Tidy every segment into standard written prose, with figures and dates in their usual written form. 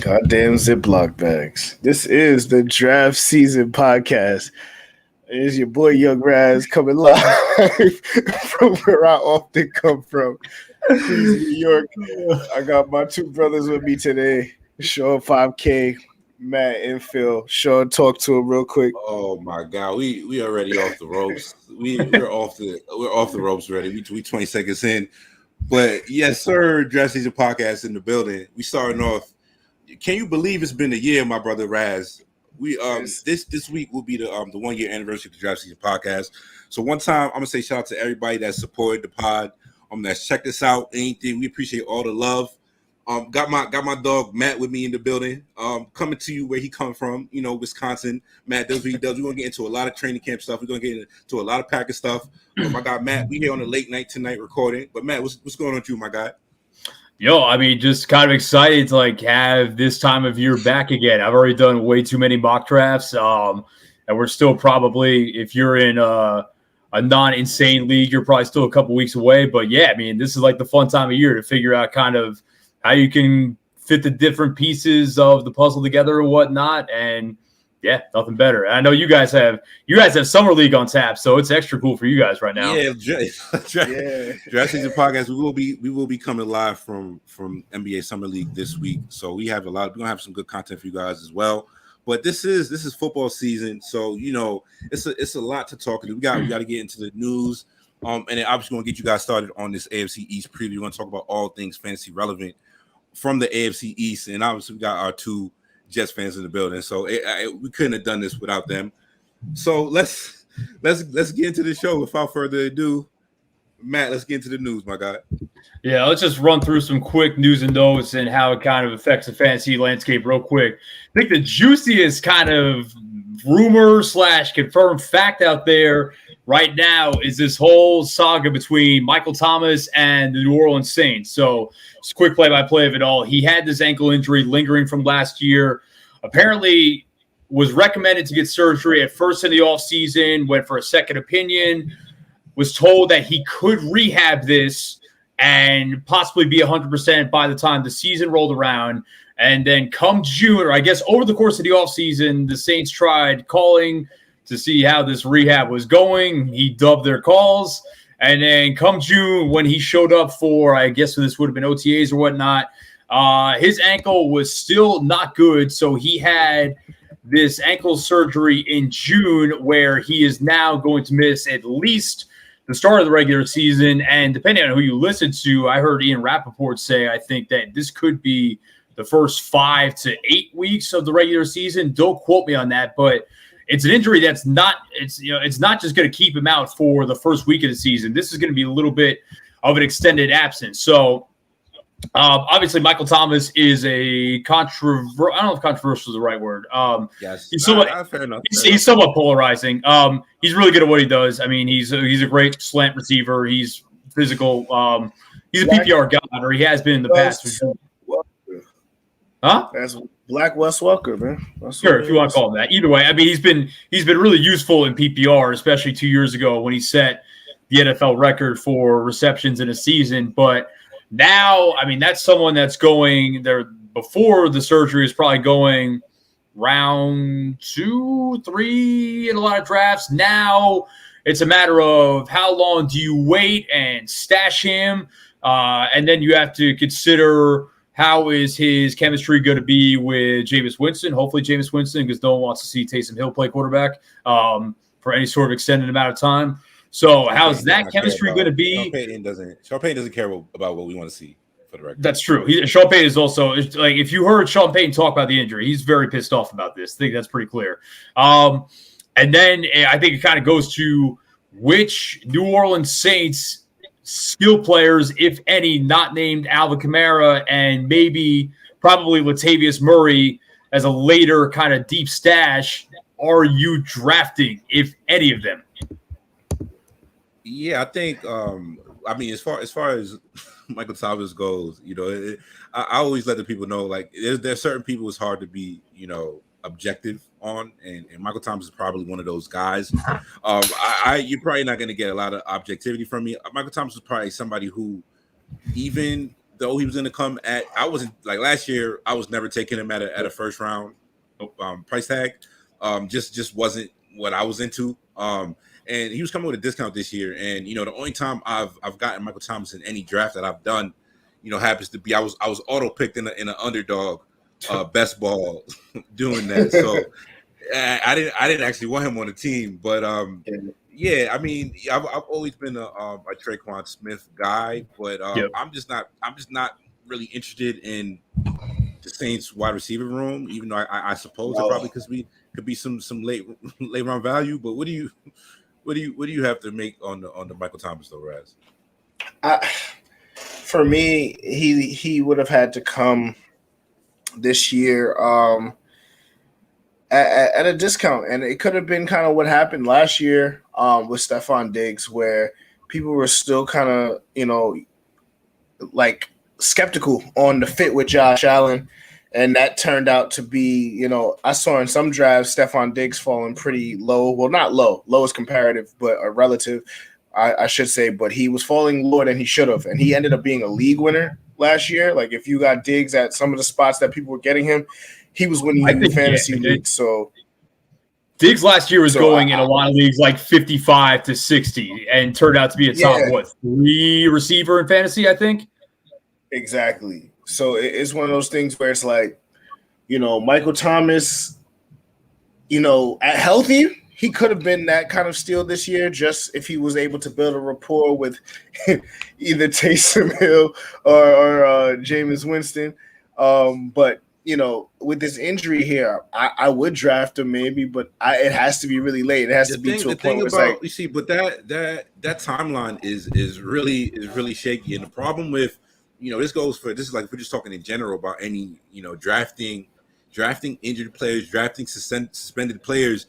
Goddamn Ziploc bags. This is the draft season podcast. It is your boy Young Raz coming live from where I often come from, Queens, New York. I got my two brothers with me today, Sean 5K, Matt and Phil. Sean, talk to him real quick. Oh my God, we already off the ropes. We're off the ropes already. We 20 seconds in, but yes, sir. Draft season podcast in the building. We starting off. Can you believe it's been a year, my brother Raz? We this week will be the 1 year anniversary of the Draft Season podcast. So one time I'm gonna say shout out to everybody that supported the pod. That's checked us out. Anything, we appreciate all the love. Got my dog Matt with me in the building. Coming to you where he come from, Wisconsin. Matt does what he does. We're gonna get into a lot of training camp stuff. We're gonna get into a lot of Packer stuff. My guy Matt, we here on a late night tonight recording. But Matt, what's going on with you, my guy? Yo, I mean, just kind of excited to have this time of year back again. I've already done way too many mock drafts, and we're still probably, if you're in a non-insane league, you're probably still a couple weeks away. But yeah, I mean, this is the fun time of year to figure out kind of how you can fit the different pieces of the puzzle together and whatnot. And yeah, nothing better. I know you guys have summer league on tap, so it's extra cool for you guys right now. Yeah, Draft Season podcast. We will be coming live from NBA Summer League this week. So we're gonna have some good content for you guys as well. But this is football season, so it's a lot to talk to. We got to get into the news. And then obviously gonna get you guys started on this AFC East preview. We're gonna talk about all things fantasy relevant from the AFC East, and obviously we got our two Jets fans in the building, so we couldn't have done this without them. So let's get into the show without further ado. Matt, let's get into the news, my guy. Yeah, let's just run through some quick news and notes and how it kind of affects the fantasy landscape real quick. I think the juiciest kind of rumor / confirmed fact out there right now is this whole saga between Michael Thomas and the New Orleans Saints. So just a quick play-by-play of it all. He had this ankle injury lingering from last year. Apparently was recommended to get surgery at first in the offseason, went for a second opinion, was told that he could rehab this and possibly be 100% by the time the season rolled around. And then come June, or I guess over the course of the offseason, the Saints tried calling to see how this rehab was going. He dubbed their calls. And then come June, when he showed up for, I guess this would have been OTAs or whatnot, his ankle was still not good. So he had this ankle surgery in June where he is now going to miss at least the start of the regular season. And depending on who you listen to, I heard Ian Rappaport say, I think that this could be the first 5 to 8 weeks of the regular season. Don't quote me on that, but it's an injury that's not, it's not just going to keep him out for the first week of the season. This is going to be a little bit of an extended absence. So obviously Michael Thomas is I don't know if controversial is the right word. Yes, he's somewhat polarizing. He's really good at what he does. I mean, he's a great slant receiver. He's physical. He's a PPR god, or he has been in the past. Huh? That's Black Wes Welker, man. Sure, if you want to call him that. Either way, I mean, he's been really useful in PPR, especially 2 years ago when he set the NFL record for receptions in a season. But now, I mean, that's someone that's going there before the surgery is probably going round 2, 3 in a lot of drafts. Now it's a matter of how long do you wait and stash him, and then you have to consider how is his chemistry going to be with Jameis Winston? Hopefully Jameis Winston, because no one wants to see Taysom Hill play quarterback for any sort of extended amount of time. So how's that chemistry going to be? Sean Payton doesn't care about what we want to see, for the record. That's true. Sean Payton is also, if you heard Sean Payton talk about the injury, he's very pissed off about this. I think that's pretty clear. And then I think it kind of goes to which New Orleans Saints skill players, if any, not named Alvin Kamara and probably Latavius Murray as a later kind of deep stash, are you drafting, if any of them? Yeah, I think. I mean, as far as Michael Thomas goes, I always let the people know, there's certain people it's hard to be, objective on, and Michael Thomas is probably one of those guys. You're probably not going to get a lot of objectivity from me. Michael Thomas is probably somebody who, even though he was going to come at, I wasn't like last year. I was never taking him at a first round price tag. Just wasn't what I was into. And he was coming with a discount this year. And the only time I've gotten Michael Thomas in any draft that I've done, happens to be I was auto picked in an underdog best ball doing that. So I didn't actually want him on the team, but yeah, I mean, I've always been a Traquan Smith guy, but I'm just not really interested in the Saints wide receiver room, even though I suppose it probably could be some late round value. But what do you have to make on the Michael Thomas though, Raz? For me, he would have had to come this year at a discount, and it could have been kind of what happened last year with Stephon Diggs, where people were still kind of like skeptical on the fit with Josh Allen, and that turned out to be I saw in some drafts Stephon Diggs falling pretty low. Well, not low. Low is comparative, but a relative, I should say. But he was falling lower than he should have, and he ended up being a league winner last year. Like if you got Diggs at some of the spots that people were getting him, he was winning in fantasy leagues. So Diggs last year was going in a lot of leagues like 55 to 60 and turned out to be a top 3 receiver in fantasy, I think. Exactly. So it's one of those things where it's like, Michael Thomas, at healthy, he could have been that kind of steal this year, just if he was able to build a rapport with either Taysom Hill or Jameis Winston. But with this injury here, I would draft him maybe, but it has to be really late. It has to be to a point where it's like, you see, but that timeline is really shaky, and the problem with this is like if we're just talking in general about any drafting injured players, drafting suspended players.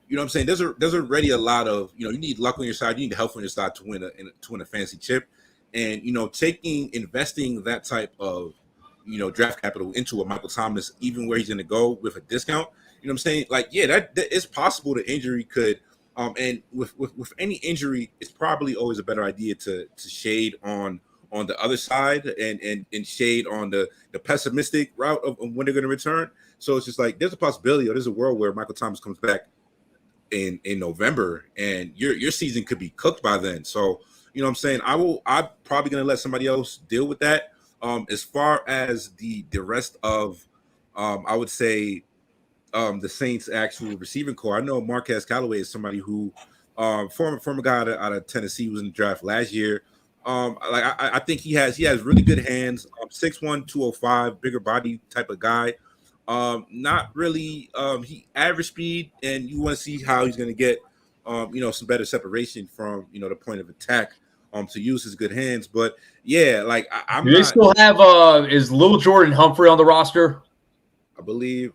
You know what I'm saying? There's already a lot of you need luck on your side, you need health on your side to win a fancy chip, and investing that type of draft capital into a Michael Thomas, even where he's going to go with a discount. You know what I'm saying? Like, yeah, that it's possible the injury could, and with any injury, it's probably always a better idea to shade on the other side and shade on the pessimistic route of when they're going to return. So it's just like there's a possibility, or there's a world where Michael Thomas comes back in November, and your season could be cooked by then. So you know what I'm saying? I'm probably going to let somebody else deal with that. As far as the rest of, I would say, the Saints' actual receiving core, I know Marquez Callaway is somebody who, former guy out of Tennessee, was in the draft last year. I think he has really good hands. 6'1", 205, bigger body type of guy. Not really he average speed, and you want to see how he's going to get some better separation from the point of attack. To use his good hands, but yeah, like I'm. Do they still have is Lil Jordan Humphrey on the roster? I believe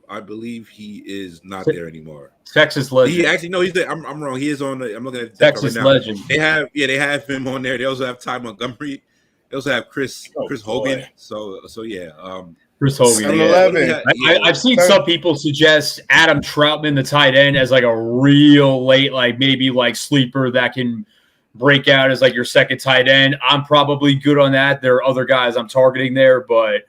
he is not there anymore. Texas legend. He actually no, he's there. I'm wrong. He is on the. I'm looking at Texas right now. legend. They have him on there. They also have Ty Montgomery. They also have Chris Hogan. So yeah. Chris Hogan. Yeah. I've seen some people suggest Adam Troutman, the tight end, as like a real late, like maybe like sleeper that can break out as like your second tight end. I'm probably good on that. There are other guys I'm targeting there, but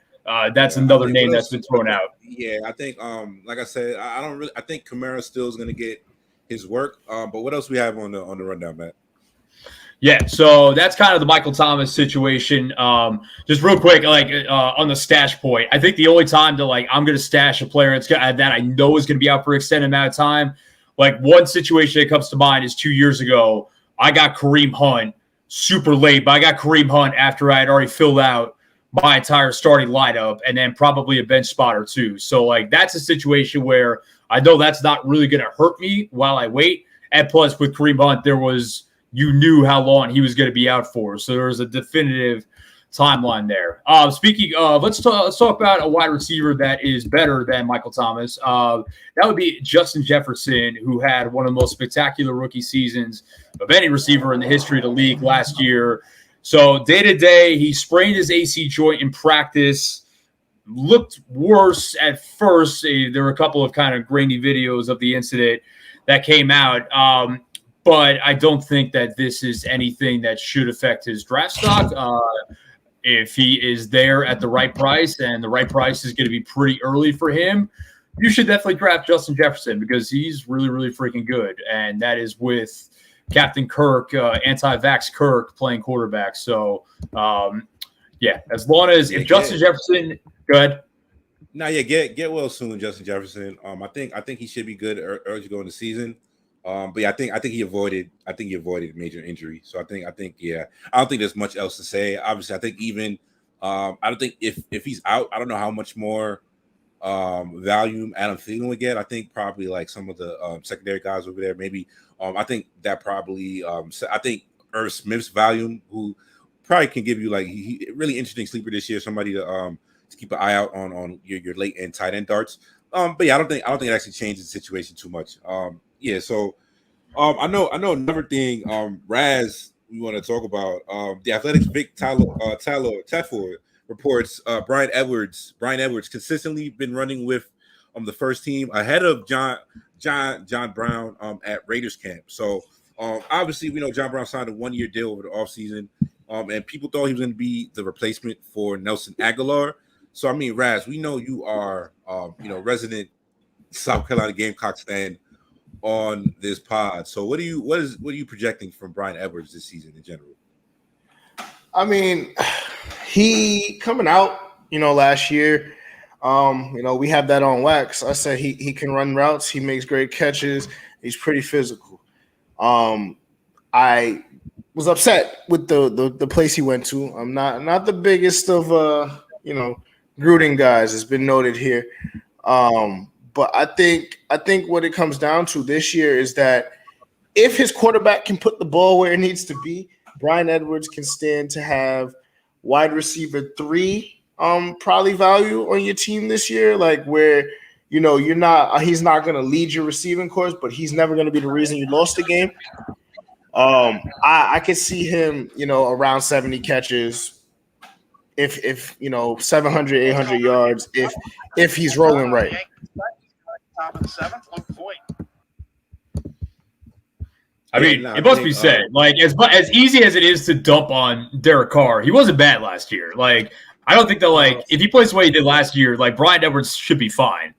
that's another name that's been thrown out. Yeah, I think like I said, I think Kamara still is going to get his work. But what else we have on the rundown, Matt? Yeah, so that's kind of the Michael Thomas situation. Just real quick, like on the stash point, I think the only time to I'm going to stash a player that I know is going to be out for an extended amount of time. Like one situation that comes to mind is 2 years ago. I got Kareem Hunt super late, but I got Kareem Hunt after I had already filled out my entire starting lineup and then probably a bench spot or two. So, that's a situation where I know that's not really going to hurt me while I wait. And plus, with Kareem Hunt, you knew how long he was going to be out for. So, there was a definitive timeline there. Speaking of, let's talk about a wide receiver that is better than Michael Thomas. That would be Justin Jefferson, who had one of the most spectacular rookie seasons of any receiver in the history of the league last year. So day to day, he sprained his AC joint in practice. Looked worse at first. There were a couple of kind of grainy videos of the incident that came out. But I don't think that this is anything that should affect his draft stock. if he is there at the right price, and the right price is going to be pretty early for him, you should definitely draft Justin Jefferson because he's really, really freaking good. And that is with Captain Kirk, anti-vax Kirk playing quarterback. So, as long as if Justin Jefferson, go ahead. Get well soon, Justin Jefferson. I think he should be good early to go in the season. But yeah, I think he avoided major injury. So I think I don't think there's much else to say. Obviously, I think even I don't think if he's out, I don't know how much more value Adam Thielen would get. I think probably like some of the secondary guys over there. Maybe I think that probably I think Irv Smith's value, who probably can give you like he really interesting sleeper this year. Somebody to keep an eye out on your late end tight end darts. But yeah, I don't think it actually changes the situation too much. So I know another thing, Raz, we want to talk about. The Athletics Vic Tyler Tedford reports Brian Edwards consistently been running with the first team ahead of John Brown at Raiders camp. So obviously we know John Brown signed a 1-year deal over the offseason. And people thought he was going to be the replacement for Nelson Aguilar. So I mean, Raz, we know you are resident South Carolina Gamecocks fan on this pod. So what are you projecting from Brian Edwards this season in general? I mean, he coming out, last year, we had that on wax. I said he can run routes, he makes great catches, he's pretty physical. I was upset with the place he went to. I'm not the biggest of Gruden guys, has been noted here. But I think what it comes down to this year is that if his quarterback can put the ball where it needs to be, Brian Edwards can stand to have wide receiver 3 probably value on your team this year, like where he's not going to lead your receiving course, but he's never going to be the reason you lost the game. I could see him, around 70 catches, if 700, 800 yards, if he's rolling right. I mean, it must be said, like as easy as it is to dump on Derek Carr, he wasn't bad last year. Like, I don't think that if he plays the way he did last year, like Brian Edwards should be fine.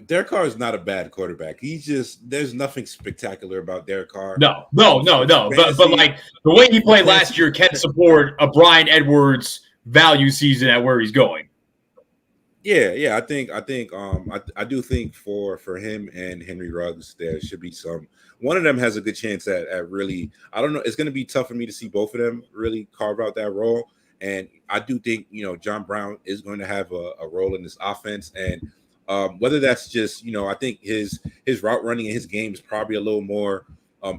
Derek Carr is not a bad quarterback. There's nothing spectacular about Derek Carr. No. But like the way he played last year can support a Brian Edwards value season at where he's going. Yeah. I do think for him and Henry Ruggs, there should be some. One of them has a good chance at really. I don't know. It's going to be tough for me to see both of them really carve out that role. And I do think John Brown is going to have a role in this offense. And whether that's just I think his route running and his game is probably a little more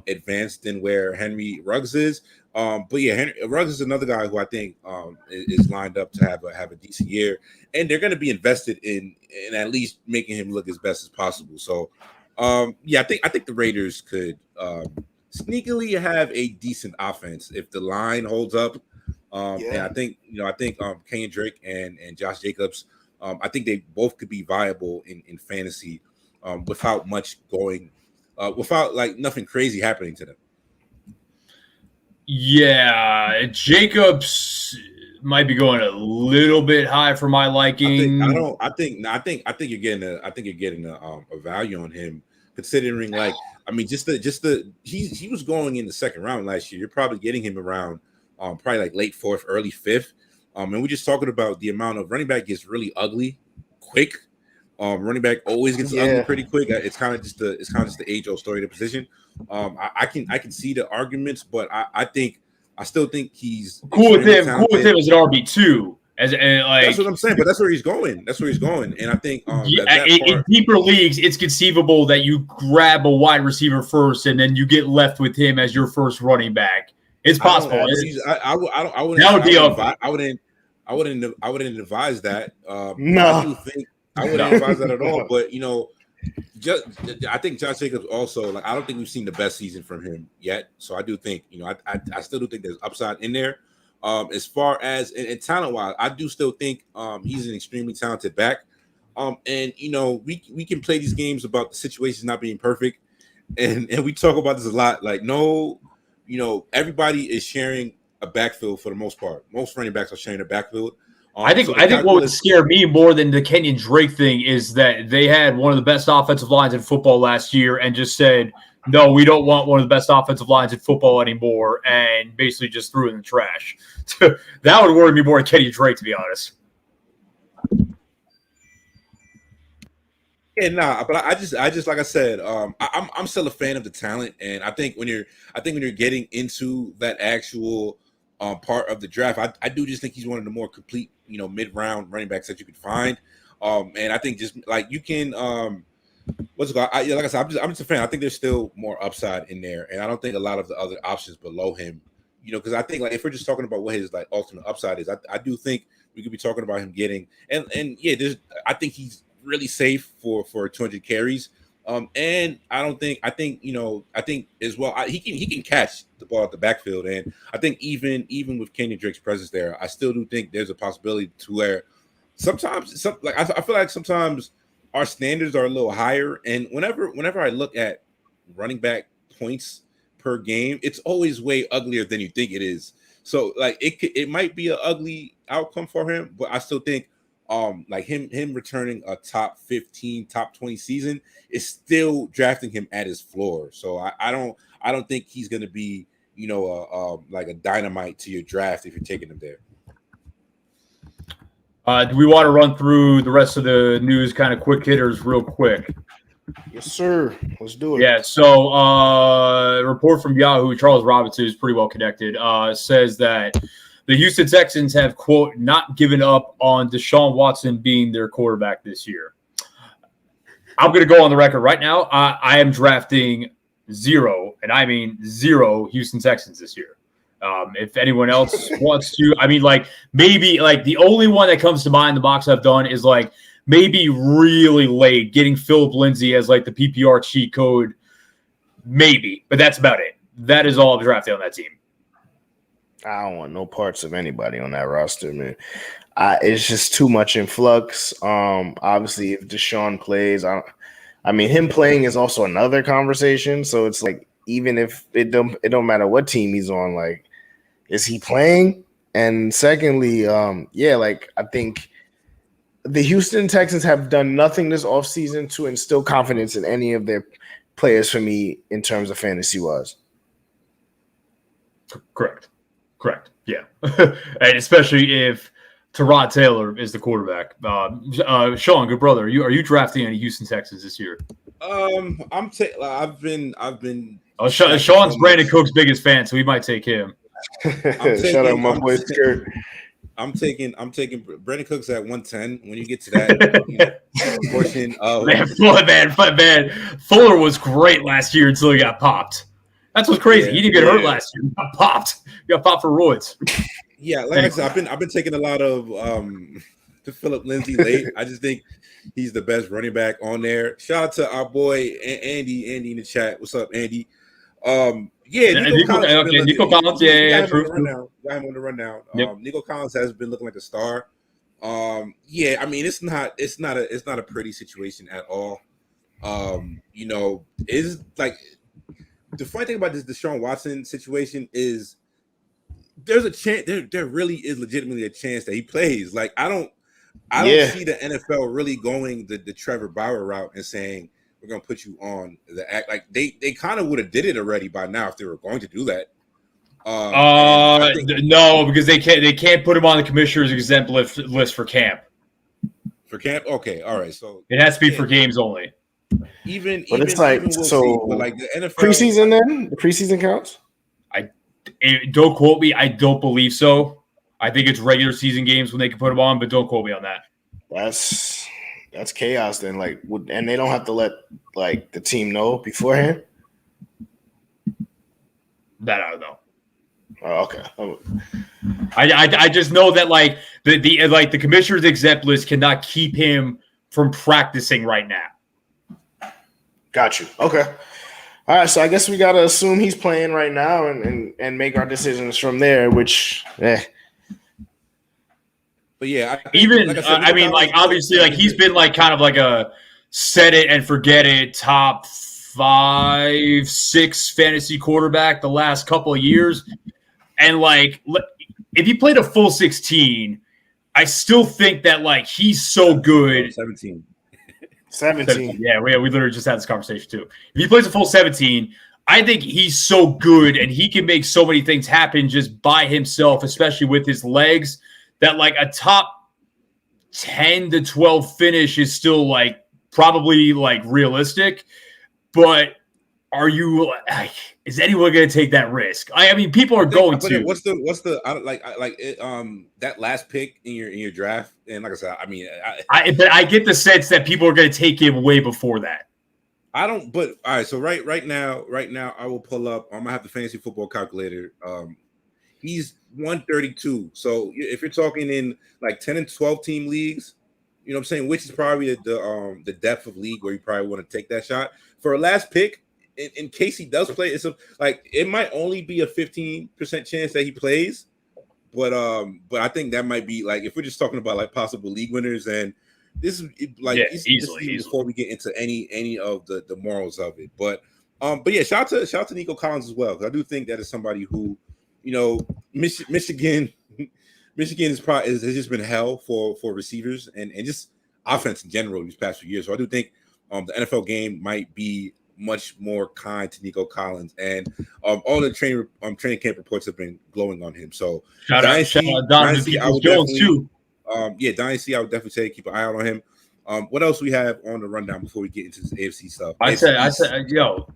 advanced than where Henry Ruggs is. But yeah, Henry Ruggs is another guy who I think is lined up to have a decent year, and they're going to be invested in at least making him look as best as possible. So I think the Raiders could sneakily have a decent offense if the line holds up. And I think Kenyon Drake and Josh Jacobs, I think they both could be viable in fantasy without much going, without like nothing crazy happening to them. Yeah, Jacobs might be going a little bit high for my liking. I think you're getting a value on him, considering he was going in the second round last year. You're probably getting him around probably like late 4th, early 5th. And we're just talking about the amount of running back gets really ugly quick. Running back always gets ugly pretty quick. It's kind of just the age-old story of the position. I can see the arguments, but I still think he's cool with him. Cool with him as an RB2. That's what I'm saying, but that's where he's going. And I think in deeper leagues, it's conceivable that you grab a wide receiver first, and then you get left with him as your first running back. It's possible. I wouldn't advise that. No, I wouldn't advise that at all. But I think Josh Jacobs also, I don't think we've seen the best season from him yet. So I do think, I still do think there's upside in there. As far as and talent wise, I do still think he's an extremely talented back. And we can play these games about the situations not being perfect, and we talk about this a lot. Like, no, everybody is sharing a backfield for the most part. Most running backs are sharing a backfield. I think what would scare me more than the Kenyon Drake thing is that they had one of the best offensive lines in football last year and just said, no, we don't want one of the best offensive lines in football anymore, and basically just threw it in the trash. That would worry me more than Kenyon Drake, to be honest. Yeah, nah, but I just like I said, I'm still a fan of the talent, and I think when you're getting into that actual part of the draft, I do just think he's one of the more complete, mid-round running backs that you could find. And I think just like you can, what's it called? Like I said, I'm just a fan. I think there's still more upside in there, and I don't think a lot of the other options below him, because I think like if we're just talking about what his like ultimate upside is, I do think we could be talking about him getting and yeah, I think he's really safe for 200 carries. And I think as well, he can catch the ball at the backfield. And I think even with Kenyon Drake's presence there, I still do think there's a possibility to where sometimes I feel like sometimes our standards are a little higher. And whenever I look at running back points per game, it's always way uglier than you think it is. So like it might be an ugly outcome for him, but I still think like him returning a top 15, top 20 season is still drafting him at his floor. So I don't think he's going to be, like a dynamite to your draft if you're taking him there. Do we want to run through the rest of the news, kind of quick hitters real quick? Yes, sir. Let's do it. Yeah, so a report from Yahoo, Charles Robinson, who's pretty well connected, says that the Houston Texans have, quote, not given up on Deshaun Watson being their quarterback this year. I'm going to go on the record right now. I am drafting 0, and I mean 0 Houston Texans this year. If anyone else wants to, I mean, like maybe like the only one that comes to mind, the box I've done is like maybe really late getting Philip Lindsay as like the PPR cheat code, maybe, but that's about it. That is all I'm drafting on that team. I don't want no parts of anybody on that roster, man. It's just too much in flux. Obviously, if Deshaun plays, I mean, him playing is also another conversation. So it's like, even if it don't matter what team he's on, like, is he playing? And secondly, like I think the Houston Texans have done nothing this offseason to instill confidence in any of their players for me in terms of fantasy-wise. Correct. Yeah. And especially if Tyrod Taylor is the quarterback. Sean, good brother, are you drafting any Houston Texans this year? I've been. Sean's Brandon Cook's biggest fan, so we might take him. Shout out my boy Skirt. I'm taking Brandon Cooks at 110. When you get to that portion of man, Fuller was great last year until he got popped. That's what's crazy. Yeah, he didn't get hurt last year. He got popped. He got popped for roids. Yeah, like I said, I've been taking a lot of to Philip Lindsay late. I just think he's the best running back on there. Shout out to our boy Andy in the chat. What's up, Andy? Nico Collins, yeah, true. Got him on the rundown. Yep. Nico Collins has been looking like a star. I mean, it's not a pretty situation at all. Is like the funny thing about this Deshaun Watson situation is there's a chance there really is legitimately a chance that he plays. Like I don't see the NFL really going the Trevor Bauer route and saying we're gonna put you on the act. Like they kind of would have did it already by now if they were going to do that. No, because they can't put him on the commissioner's exempt list for camp. For camp, okay, all right. So it has to be for games only. It's like we'll so. See, but like the NFL preseason, then the preseason counts. Don't quote me. I don't believe so. I think it's regular season games when they can put them on, but don't quote me on that. That's chaos. Then, like, and they don't have to let like the team know beforehand. That I don't know. Oh, okay. I just know that like the commissioner's exempt list cannot keep him from practicing right now. Got you. Okay. All right. So I guess we gotta assume he's playing right now and make our decisions from there. Which, But yeah, obviously, like he's been like kind of like a set it and forget it top 5, 6 fantasy quarterback the last couple of years. And like, if he played a full 16, I still think that like he's so good. 17. 17. Yeah, we literally just had this conversation too. If he plays a full 17, I think he's so good and he can make so many things happen just by himself, especially with his legs, that like a top 10 to 12 finish is still like probably like realistic. But are you is anyone going to take that risk? I mean, people are going to. What's the that last pick in your draft? And like I said, I mean, but I get the sense that people are going to take him way before that. I don't, but all right. So right now, I will pull up. I'm gonna have the fantasy football calculator. He's 132. So if you're talking in like 10 and 12 team leagues, you know what I'm saying, which is probably the depth of league where you probably want to take that shot for a last pick. In case he does play, it might only be a 15% chance that he plays, but I think that might be like if we're just talking about like possible league winners, and this is like easily before we get into any of the morals of it. But yeah, shout out to Nico Collins as well, because I do think that is somebody who, you know, Michigan has just been hell for receivers and just offense in general these past few years. So I do think the NFL game might be much more kind to Nico Collins, and all the training camp reports have been glowing on him. So Dynasty, I would Jones too. Dynasty, I would definitely say keep an eye out on him. What else we have on the rundown before we get into this AFC stuff? I said, yo,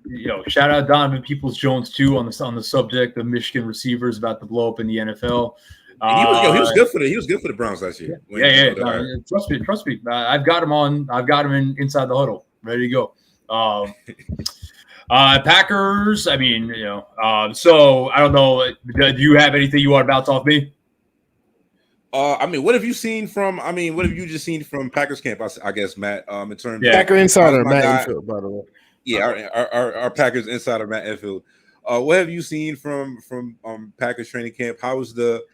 shout out Donovan Peoples-Jones too on the subject of Michigan receivers about to blow up in the NFL. He was good for the Browns last year. Trust me. I've got him inside the huddle, ready to go. Packers. I mean, so I don't know. Do you have anything you want to bounce off me? I mean, what have you just seen from Packers camp? I guess Matt. In terms of Packer insider Matt Enfield, by the way. Yeah, our Packers insider Matt Enfield. What have you seen from Packers training camp? How is the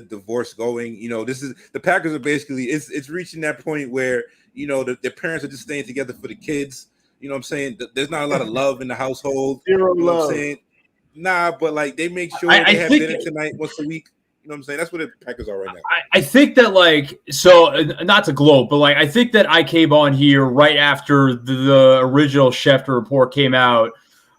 divorce going? You know, this is the Packers are basically it's reaching that point where, you know, the parents are just staying together for the kids. You know what I'm saying? There's not a lot of love in the household. Zero you know love. What I'm saying? Nah, but like they make sure they have dinner tonight once a week. You know what I'm saying? That's what the Packers are right now. I think that not to gloat, but I think that I came on here right after the original Schefter report came out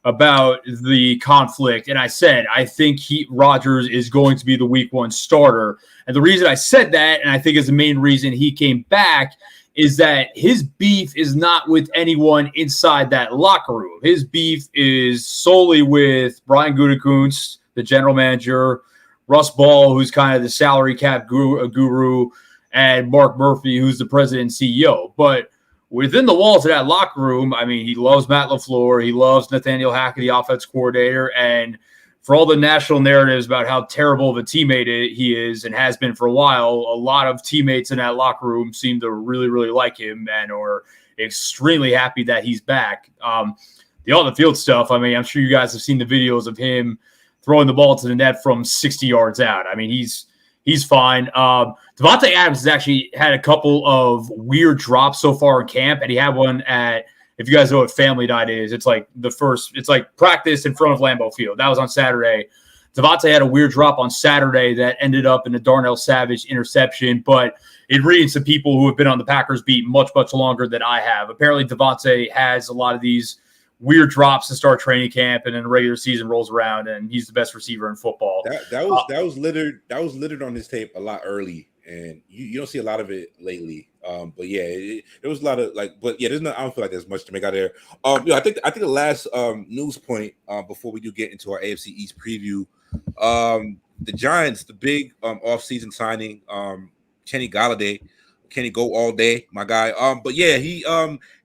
about the conflict, and I said I think Rodgers is going to be the week 1 starter. And the reason I said that, and I think is the main reason he came back, is that his beef is not with anyone inside that locker room. His beef is solely with Brian Gutekunst, the general manager, Russ Ball, who's kind of the salary cap guru, and Mark Murphy, who's the president and CEO. But within the walls of that locker room, I mean, he loves Matt LaFleur. He loves Nathaniel Hackett, the offense coordinator. And for all the national narratives about how terrible of a teammate he is and has been for a while, a lot of teammates in that locker room seem to really, really like him and are extremely happy that he's back. The on-the-field stuff, I mean, I'm sure you guys have seen the videos of him throwing the ball to the net from 60 yards out. I mean, he's fine. Devontae Adams has actually had a couple of weird drops so far in camp, and he had one at, if you guys know what Family Night is, it's like practice in front of Lambeau Field. That was on Saturday. Devontae had a weird drop on Saturday that ended up in a Darnell Savage interception, but in reading some people who have been on the Packers beat much, much longer than I have, apparently Devontae has a lot of these weird drops to start training camp, and then the regular season rolls around, and he's the best receiver in football. That was littered on his tape a lot early, and you don't see a lot of it lately. But yeah, there was a lot of but yeah, I don't feel like there's much to make out there. I think the last news point before we do get into our AFC East preview, the Giants, the big off-season signing, Kenny Golladay. Kenny go all day, my guy. But yeah, he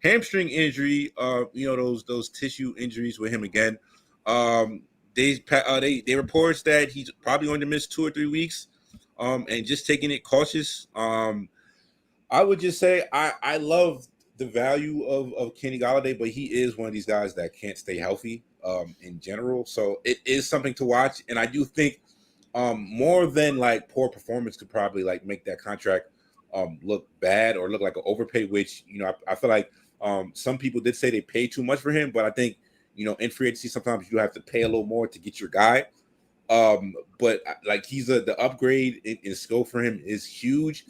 hamstring injury. Those tissue injuries with him again. They reports that he's probably going to miss 2 or 3 weeks. And just taking it cautious. I would just say I love the value of Kenny Golladay, but he is one of these guys that can't stay healthy in general. So it is something to watch, and I do think more than poor performance could probably make that contract look bad or look like an overpay, which, I feel like some people did say they paid too much for him, but I think, in free agency, sometimes you have to pay a little more to get your guy. But like the upgrade in skill for him is huge.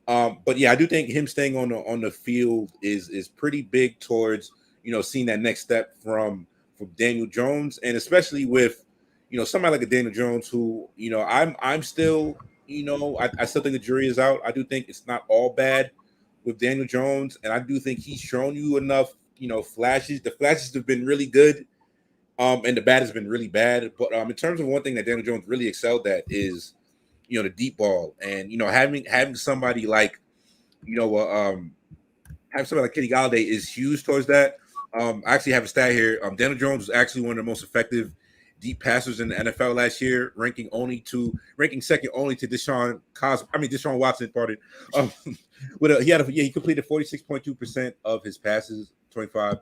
But yeah, I do think him staying on the field is pretty big towards seeing that next step from Daniel Jones, and especially with somebody like a Daniel Jones who I'm still I still think the jury is out. I do think it's not all bad with Daniel Jones, and I do think he's shown you enough flashes. The flashes have been really good, and the bad has been really bad. But in terms of one thing that Daniel Jones really excelled at is the deep ball, and having somebody like having somebody like Kenny Galladay is huge towards that. I actually have a stat here. Daniel Jones was actually one of the most effective deep passers in the NFL last year, ranking second only to Deshaun Watson. Pardon. He completed 46.2% of his passes, 25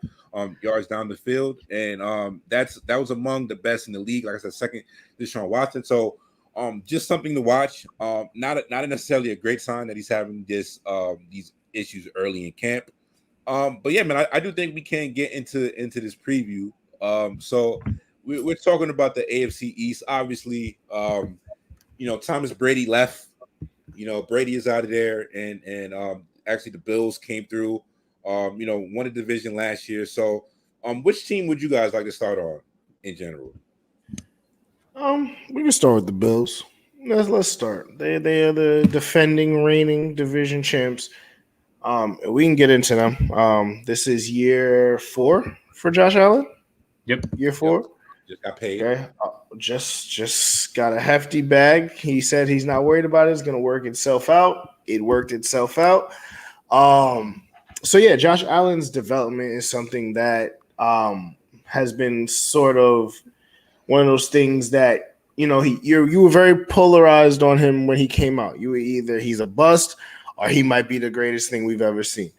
yards down the field, and that was among the best in the league. Like I said, second Deshaun Watson. So just something to watch. Not necessarily a great sign that he's having these issues early in camp. But yeah, man, I do think we can get into this preview. So we're talking about the AFC East. Obviously, Thomas Brady left. Brady is out of there, and actually the Bills came through. Won the division last year. So, which team would you guys like to start on in general? We can start with the Bills. Let's start. They are the defending, reigning division champs. We can get into them. This is year 4 for Josh Allen. Yep, year 4. Yep. Just got paid. Okay, just got a hefty bag. He said he's not worried about it. It's gonna work itself out. It worked itself out. So yeah, Josh Allen's development is something that has been sort of one of those things that you were very polarized on him when he came out. You were either he's a bust or he might be the greatest thing we've ever seen.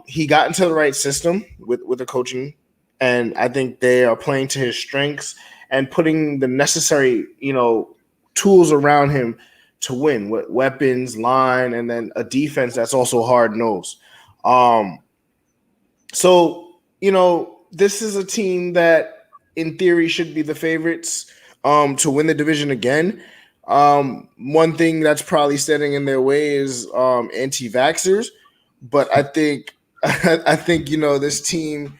He got into the right system with the coaching, and I think they are playing to his strengths and putting the necessary tools around him to win with weapons, line, and then a defense that's also hard-nosed. So this is a team that in theory should be the favorites to win the division again. One thing that's probably standing in their way is anti-vaxxers, but I think this team,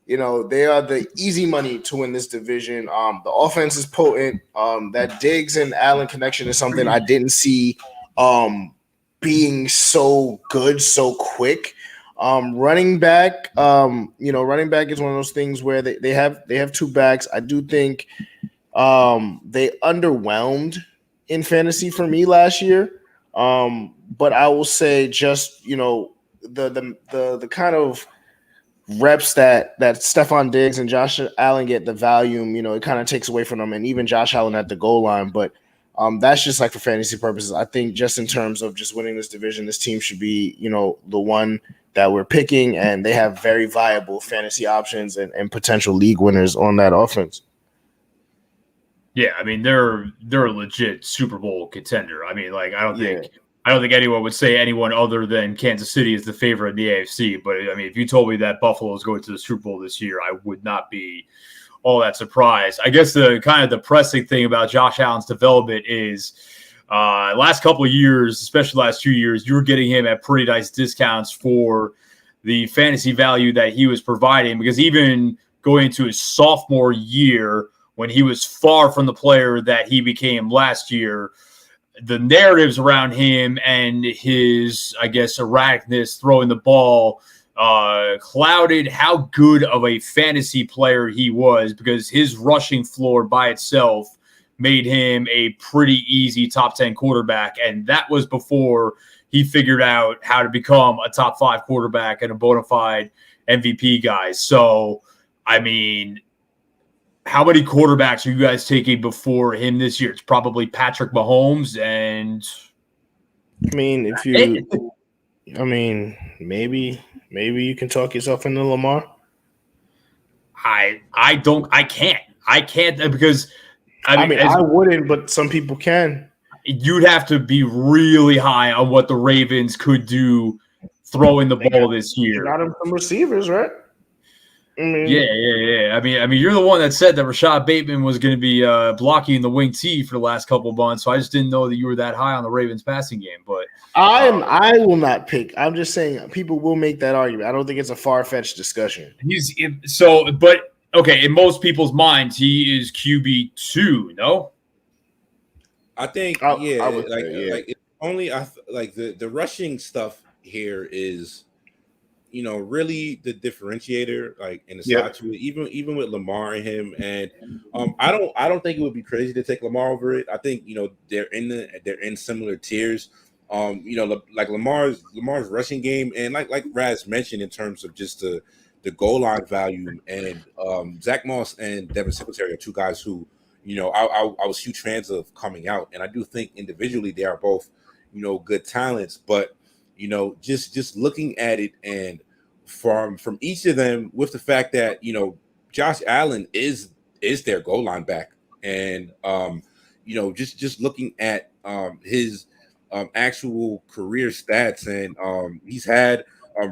they are the easy money to win this division. The offense is potent. That Diggs and Allen connection is something I didn't see being so good so quick. Running back, running back is one of those things where they have two backs. I do think they underwhelmed in fantasy for me last year. But I will say just the kind of reps that Stephon Diggs and Josh Allen get, the volume, it kind of takes away from them, and even Josh Allen at the goal line. But that's just like for fantasy purposes. I think just in terms of just winning this division, this team should be, the one that we're picking, and they have very viable fantasy options and potential league winners on that offense. Yeah, I mean they're a legit Super Bowl contender. I mean, like I don't think anyone would say anyone other than Kansas City is the favorite in the AFC. But I mean, if you told me that Buffalo is going to the Super Bowl this year, I would not be all that surprised. I guess the kind of depressing thing about Josh Allen's development is last couple of years, especially last 2 years, you were getting him at pretty nice discounts for the fantasy value that he was providing, because even going into his sophomore year, when he was far from the player that he became last year, the narratives around him and his, I guess, erraticness throwing the ball clouded how good of a fantasy player he was, because his rushing floor by itself made him a pretty easy top 10 quarterback. And that was before he figured out how to become a top 5 quarterback and a bona fide MVP guy. So, I mean, how many quarterbacks are you guys taking before him this year? It's probably Patrick Mahomes, and maybe you can talk yourself into Lamar. I can't because I wouldn't, but some people can. You'd have to be really high on what the Ravens could do throwing the ball this year. Got him some receivers, right? Yeah. I mean, you're the one that said that Rashad Bateman was going to be blocking the wing T for the last couple of months. So I just didn't know that you were that high on the Ravens passing game. But I will not pick. I'm just saying people will make that argument. I don't think it's a far-fetched discussion. But okay, in most people's minds, he is QB2, no? I think I would like say, yeah. like it's only like the rushing stuff here is really the differentiator, like in the side to it, even with Lamar and him. And I don't think it would be crazy to take Lamar over it. I think they're in similar tiers. Like Lamar's rushing game, and like Raz mentioned in terms of just the goal line value, and Zach Moss and Devin Singletary are two guys who I was huge fans of coming out, and I do think individually they are both good talents, but just looking at it, and from each of them, with the fact that Josh Allen is their goal line back, and just looking at his actual career stats, and he's had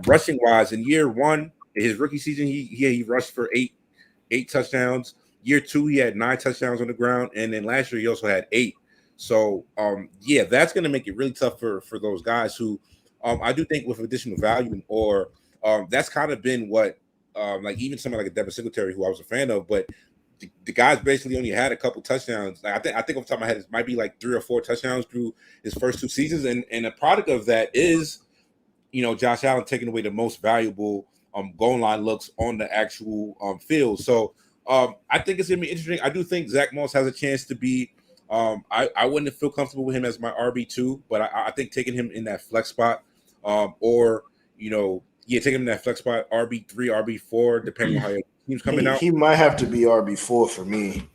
rushing wise in year one, his rookie season, he rushed for eight touchdowns. Year two, he had 9 touchdowns on the ground, and then last year he also had 8. So that's going to make it really tough for those guys who I do think with additional value, or that's kind of been what like even somebody like a Devin Singletary, who I was a fan of, but the guys basically only had a couple touchdowns. Like I think off the top of my head, it might be like 3 or 4 touchdowns through his first 2 seasons, and a product of that is Josh Allen taking away the most valuable goal line looks on the actual field. So I think it's gonna be interesting. I do think Zach Moss has a chance to be. I wouldn't feel comfortable with him as my RB2, but I think taking him in that flex spot, or taking him in that flex spot, RB3, RB4, depending on how your team's coming out. He might have to be RB4 for me.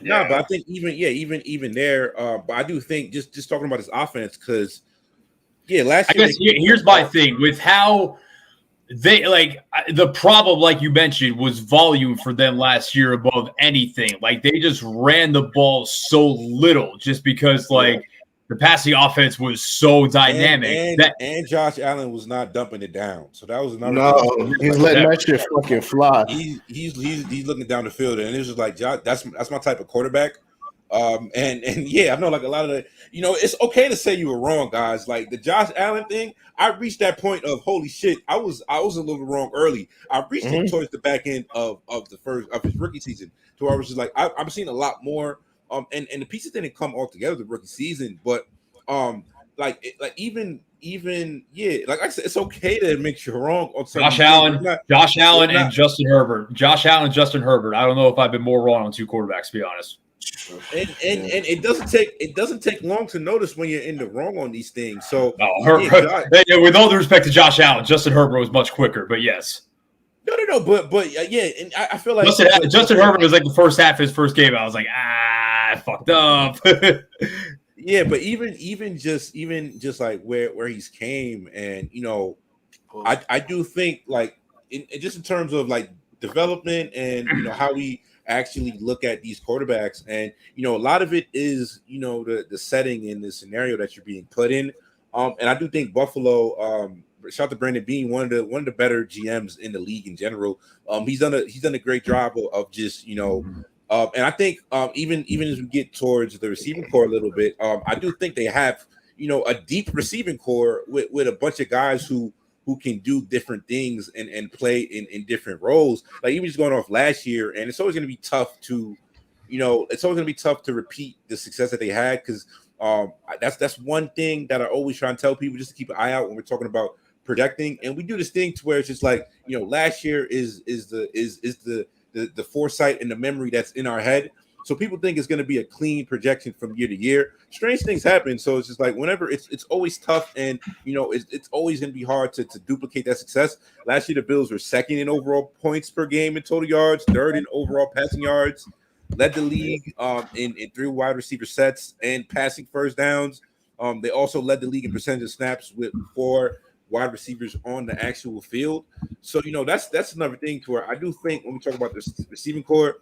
No, but I think even there. But I do think just talking about this offense, because last year. I guess here's my thing with how they the problem, like you mentioned, was volume for them last year above anything. Like they just ran the ball so little, just because the passing offense was so dynamic and Josh Allen was not dumping it down. So that was another. No, he's letting that shit fucking fly. He's looking down the field, and it was just like, Josh, that's my type of quarterback. And I know, like, a lot of the, it's okay to say you were wrong, guys. Like the Josh Allen thing, I reached that point of holy shit, I was a little wrong early. I reached it towards the back end of his rookie season, to where I was just like, I'm seeing a lot more. And the pieces didn't come all together the rookie season, but like I said, it's okay to admit you're wrong on something. Josh Allen and Justin Herbert. I don't know if I've been more wrong on 2 quarterbacks, to be honest. And it doesn't take long to notice when you're in the wrong on these things. So with all due respect to Josh Allen, Justin Herbert was much quicker, but yes. No, but and I feel like Justin Herbert was like the first half of his first game. I was like, I fucked up. Yeah, but even just like where he's came, and I do think like in terms of like development, and how we actually look at these quarterbacks, and a lot of it is the setting and the scenario that you're being put in, and I do think Buffalo, shout out to Brandon Beane, one of the better GMs in the league in general. He's done a great job of just and I think even as we get towards the receiving core a little bit, I do think they have a deep receiving core with a bunch of guys who can do different things and play in different roles. Like even just going off last year, and it's always going to be tough to repeat the success that they had, because that's one thing that I always try and tell people, just to keep an eye out when we're talking about projecting. And we do this thing to where it's just like last year is the foresight and the memory that's in our head. So people think it's going to be a clean projection from year to year. Strange things happen. So it's just like whenever it's always tough, and it's always going to be hard to duplicate that success. Last year, the Bills were second in overall points per game in total yards, third in overall passing yards, led the league in 3 wide receiver sets and passing first downs. They also led the league in percentage of snaps with 4 wide receivers on the actual field. So that's another thing to where I do think when we talk about the receiving core,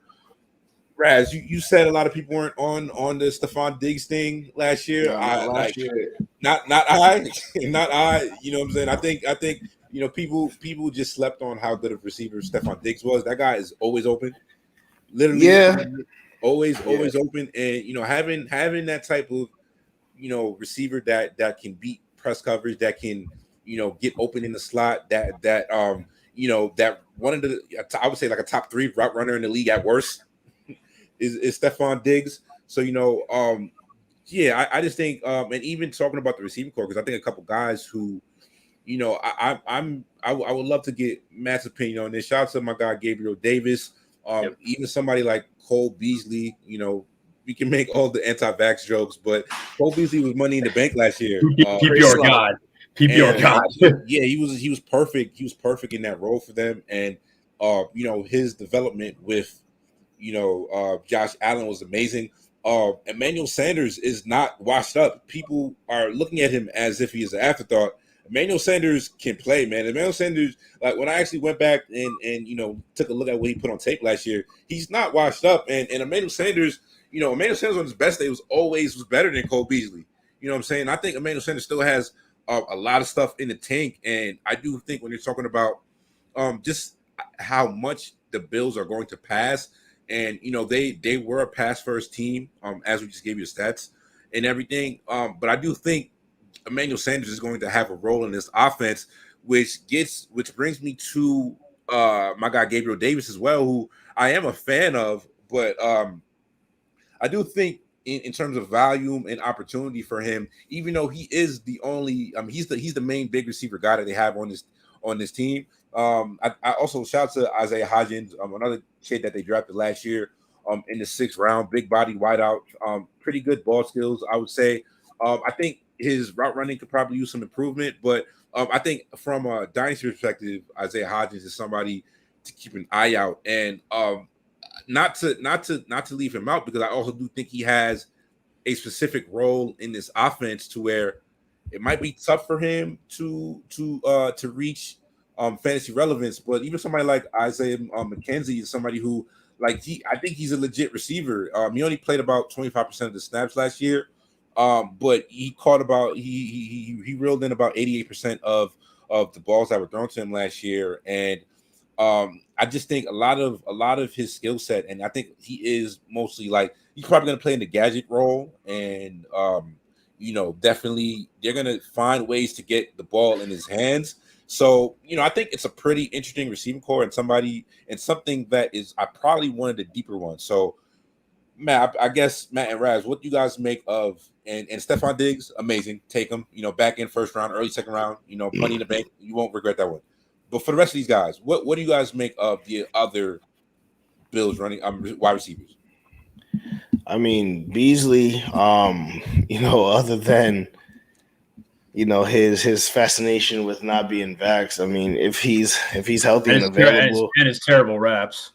Raz, you said a lot of people weren't on the Stephon Diggs thing last year. Not I. You know what I'm saying? I think people just slept on how good of a receiver Stephon Diggs was. That guy is always open, literally. Yeah. Always open, and having that type of receiver that can beat press coverage, that can get open in the slot, that one of the, I would say, like a top 3 route runner in the league at worst is Stephon Diggs. So I just think and even talking about the receiving core, because I think a couple guys who I would love to get Matt's opinion on this. Shout out to my guy Gabriel Davis. Even somebody like Cole Beasley, we can make all the anti-vax jokes, but Cole Beasley was money in the bank last year. PPR God. PPR God. Yeah, he was perfect. He was perfect in that role for them. And his development with Josh Allen was amazing. Emmanuel Sanders is not washed up. People are looking at him as if he is an afterthought. Emmanuel Sanders can play, man. Emmanuel Sanders, like when I actually went back and took a look at what he put on tape last year, he's not washed up. And Emmanuel Sanders, Emmanuel Sanders on his best day was better than Cole Beasley. You know what I'm saying? I think Emmanuel Sanders still has a lot of stuff in the tank, and I do think when you're talking about just how much the Bills are going to pass, and they were a pass first team, as we just gave you the stats and everything. But I do think Emmanuel Sanders is going to have a role in this offense, which brings me to my guy Gabriel Davis as well, who I am a fan of, but I do think in terms of volume and opportunity for him, even though he is the only, he's the main big receiver guy that they have on this team. I also shout out to Isaiah Hodgins, another kid that they drafted last year in the 6th round, big body wideout, pretty good ball skills, I would say. I think his route running could probably use some improvement, but I think from a dynasty perspective, Isaiah Hodgins is somebody to keep an eye out, and not to leave him out, because I also do think he has a specific role in this offense to where it might be tough for him to reach fantasy relevance. But even somebody like Isaiah McKenzie is somebody who, I think he's a legit receiver. He only played about 25% of the snaps last year, but he caught about he reeled in about 88% of the balls that were thrown to him last year, and I just think a lot of his skill set, and I think he is mostly he's probably going to play in the gadget role, and definitely they're going to find ways to get the ball in his hands. So I think it's a pretty interesting receiving core, and something that is probably one of the deeper ones. So Matt, I guess Matt and Raz, what do you guys make of and Stephon Diggs? Amazing, take him. Back in 1st round, early 2nd round. Money in the bank. You won't regret that one. But for the rest of these guys, what do you guys make of the other Bills running wide receivers? I mean, Beasley, other than his fascination with not being vaxxed. I mean, if he's healthy and available, and his terrible raps.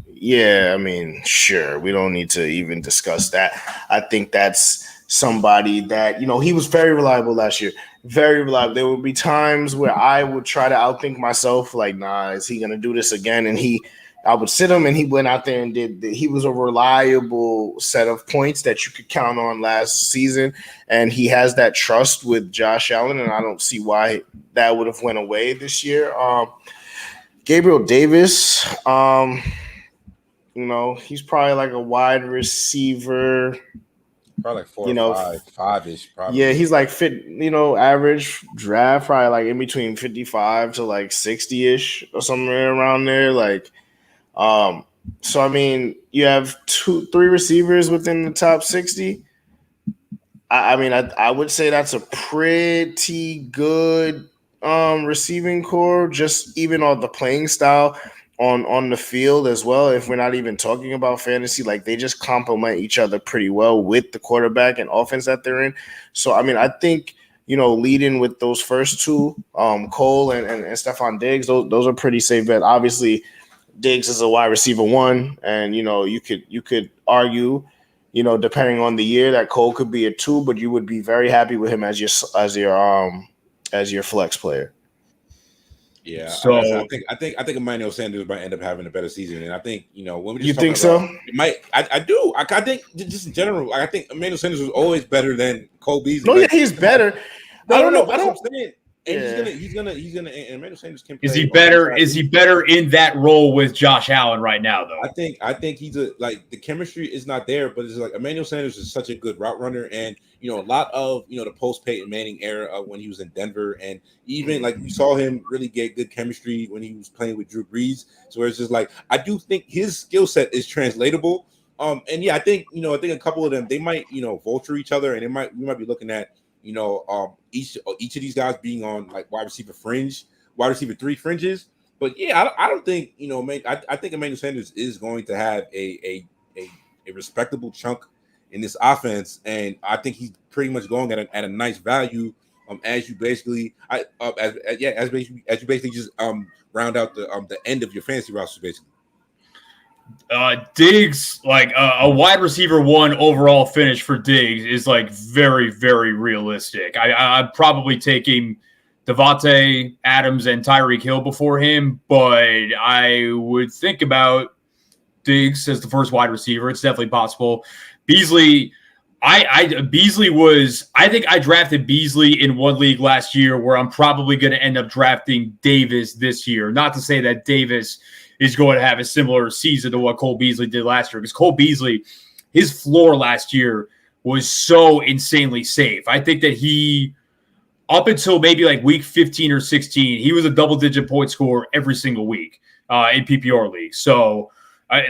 Yeah, I mean, sure, we don't need to even discuss that. I think that's somebody that he was very reliable last year. Very reliable. There would be times where I would try to outthink myself, like, nah, is he gonna do this again? And I would sit him, and he went out there and he was a reliable set of points that you could count on last season, and he has that trust with Josh Allen, and I don't see why that would have went away this year. Gabriel Davis, he's probably like a wide receiver. Probably like 4 or 5-ish. Probably. Yeah, he's like average draft, probably like in between 55 to like 60-ish or somewhere around there. So I mean, you have 2-3 receivers within the top 60. I would say that's a pretty good receiving core, just even on the playing style on the field as well. If we're not even talking about fantasy, they just complement each other pretty well with the quarterback and offense that they're in. So I mean, I think leading with those first two, Cole and Stephon Diggs, those are pretty safe bet. Obviously, Diggs is a wide receiver 1, and you could argue, depending on the year, that Cole could be a 2, but you would be very happy with him as your flex player. Yeah, so I think Emmanuel Sanders might end up having a better season, and I think when we just think so? It might. I do. I think just in general, I think Emmanuel Sanders was always better than Cole Beasley. No, yeah, he's better. I don't know. That's what I'm saying. And he's gonna. And Emmanuel Sanders can play. Is he better? Is he better in that role with Josh Allen right now, though? I think he's like the chemistry is not there, but it's like Emmanuel Sanders is such a good route runner, and a lot of the post Peyton Manning era when he was in Denver, and even like we saw him really get good chemistry when he was playing with Drew Brees. So it's just like I do think his skill set is translatable. And yeah, I think a couple of them they might vulture each other, and we might be looking at each of these guys being on like wide receiver 3 fringes. But yeah, I don't think I think Emmanuel Sanders is going to have a respectable chunk in this offense, and I think he's pretty much going at a nice value. As you basically just round out the end of your fantasy roster basically. Diggs, like a wide receiver 1 overall finish for Diggs is like very, very realistic. I'm probably taking Devontae Adams and Tyreek Hill before him, but I would think about Diggs as the first wide receiver. It's definitely possible. Beasley, I think I drafted Beasley in one league last year where I'm probably going to end up drafting Davis this year. Not to say that Davis is going to have a similar season to what Cole Beasley did last year, because Cole Beasley, his floor last year was so insanely safe. I think that he, up until maybe like week 15 or 16, he was a double-digit point scorer every single week in PPR leagues. So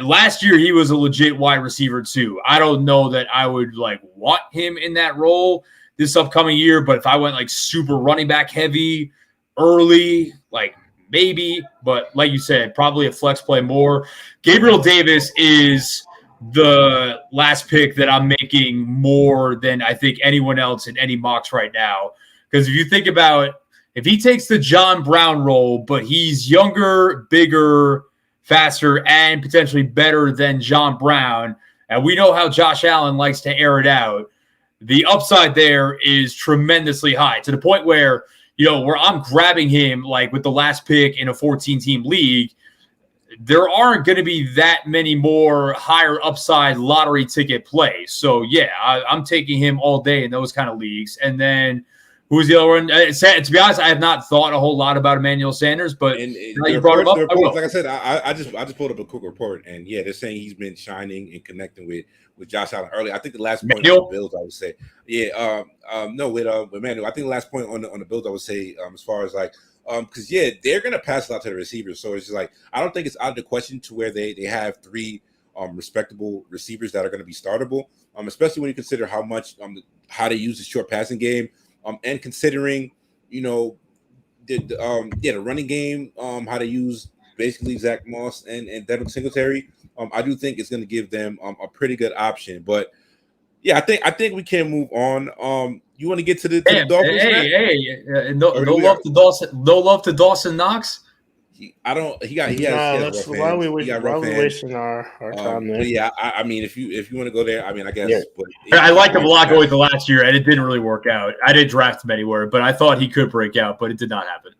last year, he was a legit wide receiver too. I don't know that I would like want him in that role this upcoming year, but if I went like super running back heavy early, like maybe, but like you said, probably a flex play more. Gabriel Davis is the last pick that I'm making more than I think anyone else in any mocks right now. Because if you think about, if he takes the John Brown role, but he's younger, bigger, faster, and potentially better than John Brown, and we know how Josh Allen likes to air it out, the upside there is tremendously high, to the point where, where I'm grabbing him like with the last pick in a 14-team league, there aren't going to be that many more higher upside lottery ticket plays. So, yeah, I'm taking him all day in those kind of leagues. And then who's the other one? To be honest, I have not thought a whole lot about Emmanuel Sanders, but now you brought him up. Like I said, I just pulled up a quick report, and yeah, they're saying he's been shining and connecting with Josh Allen early. I think the last point on the Bills, I would say, with Emmanuel. I think the last point on the Bills, I would say, as far as like, because they're gonna pass it out to the receivers, so it's just like I don't think it's out of the question to where they have 3 respectable receivers that are going to be startable, especially when you consider how they use the short passing game. And considering, the running game, how to use basically Zach Moss and Devin Singletary, I do think it's going to give them a pretty good option. But yeah, I think we can move on. You want to get to the Dolphins? No love to Dawson Knox. Why are we wasting our time there? But yeah, I mean, if you want to go there, I mean, I guess. Yeah. But I liked him a lot going to last year, and it didn't really work out. I didn't draft him anywhere, but I thought he could break out, but it did not happen.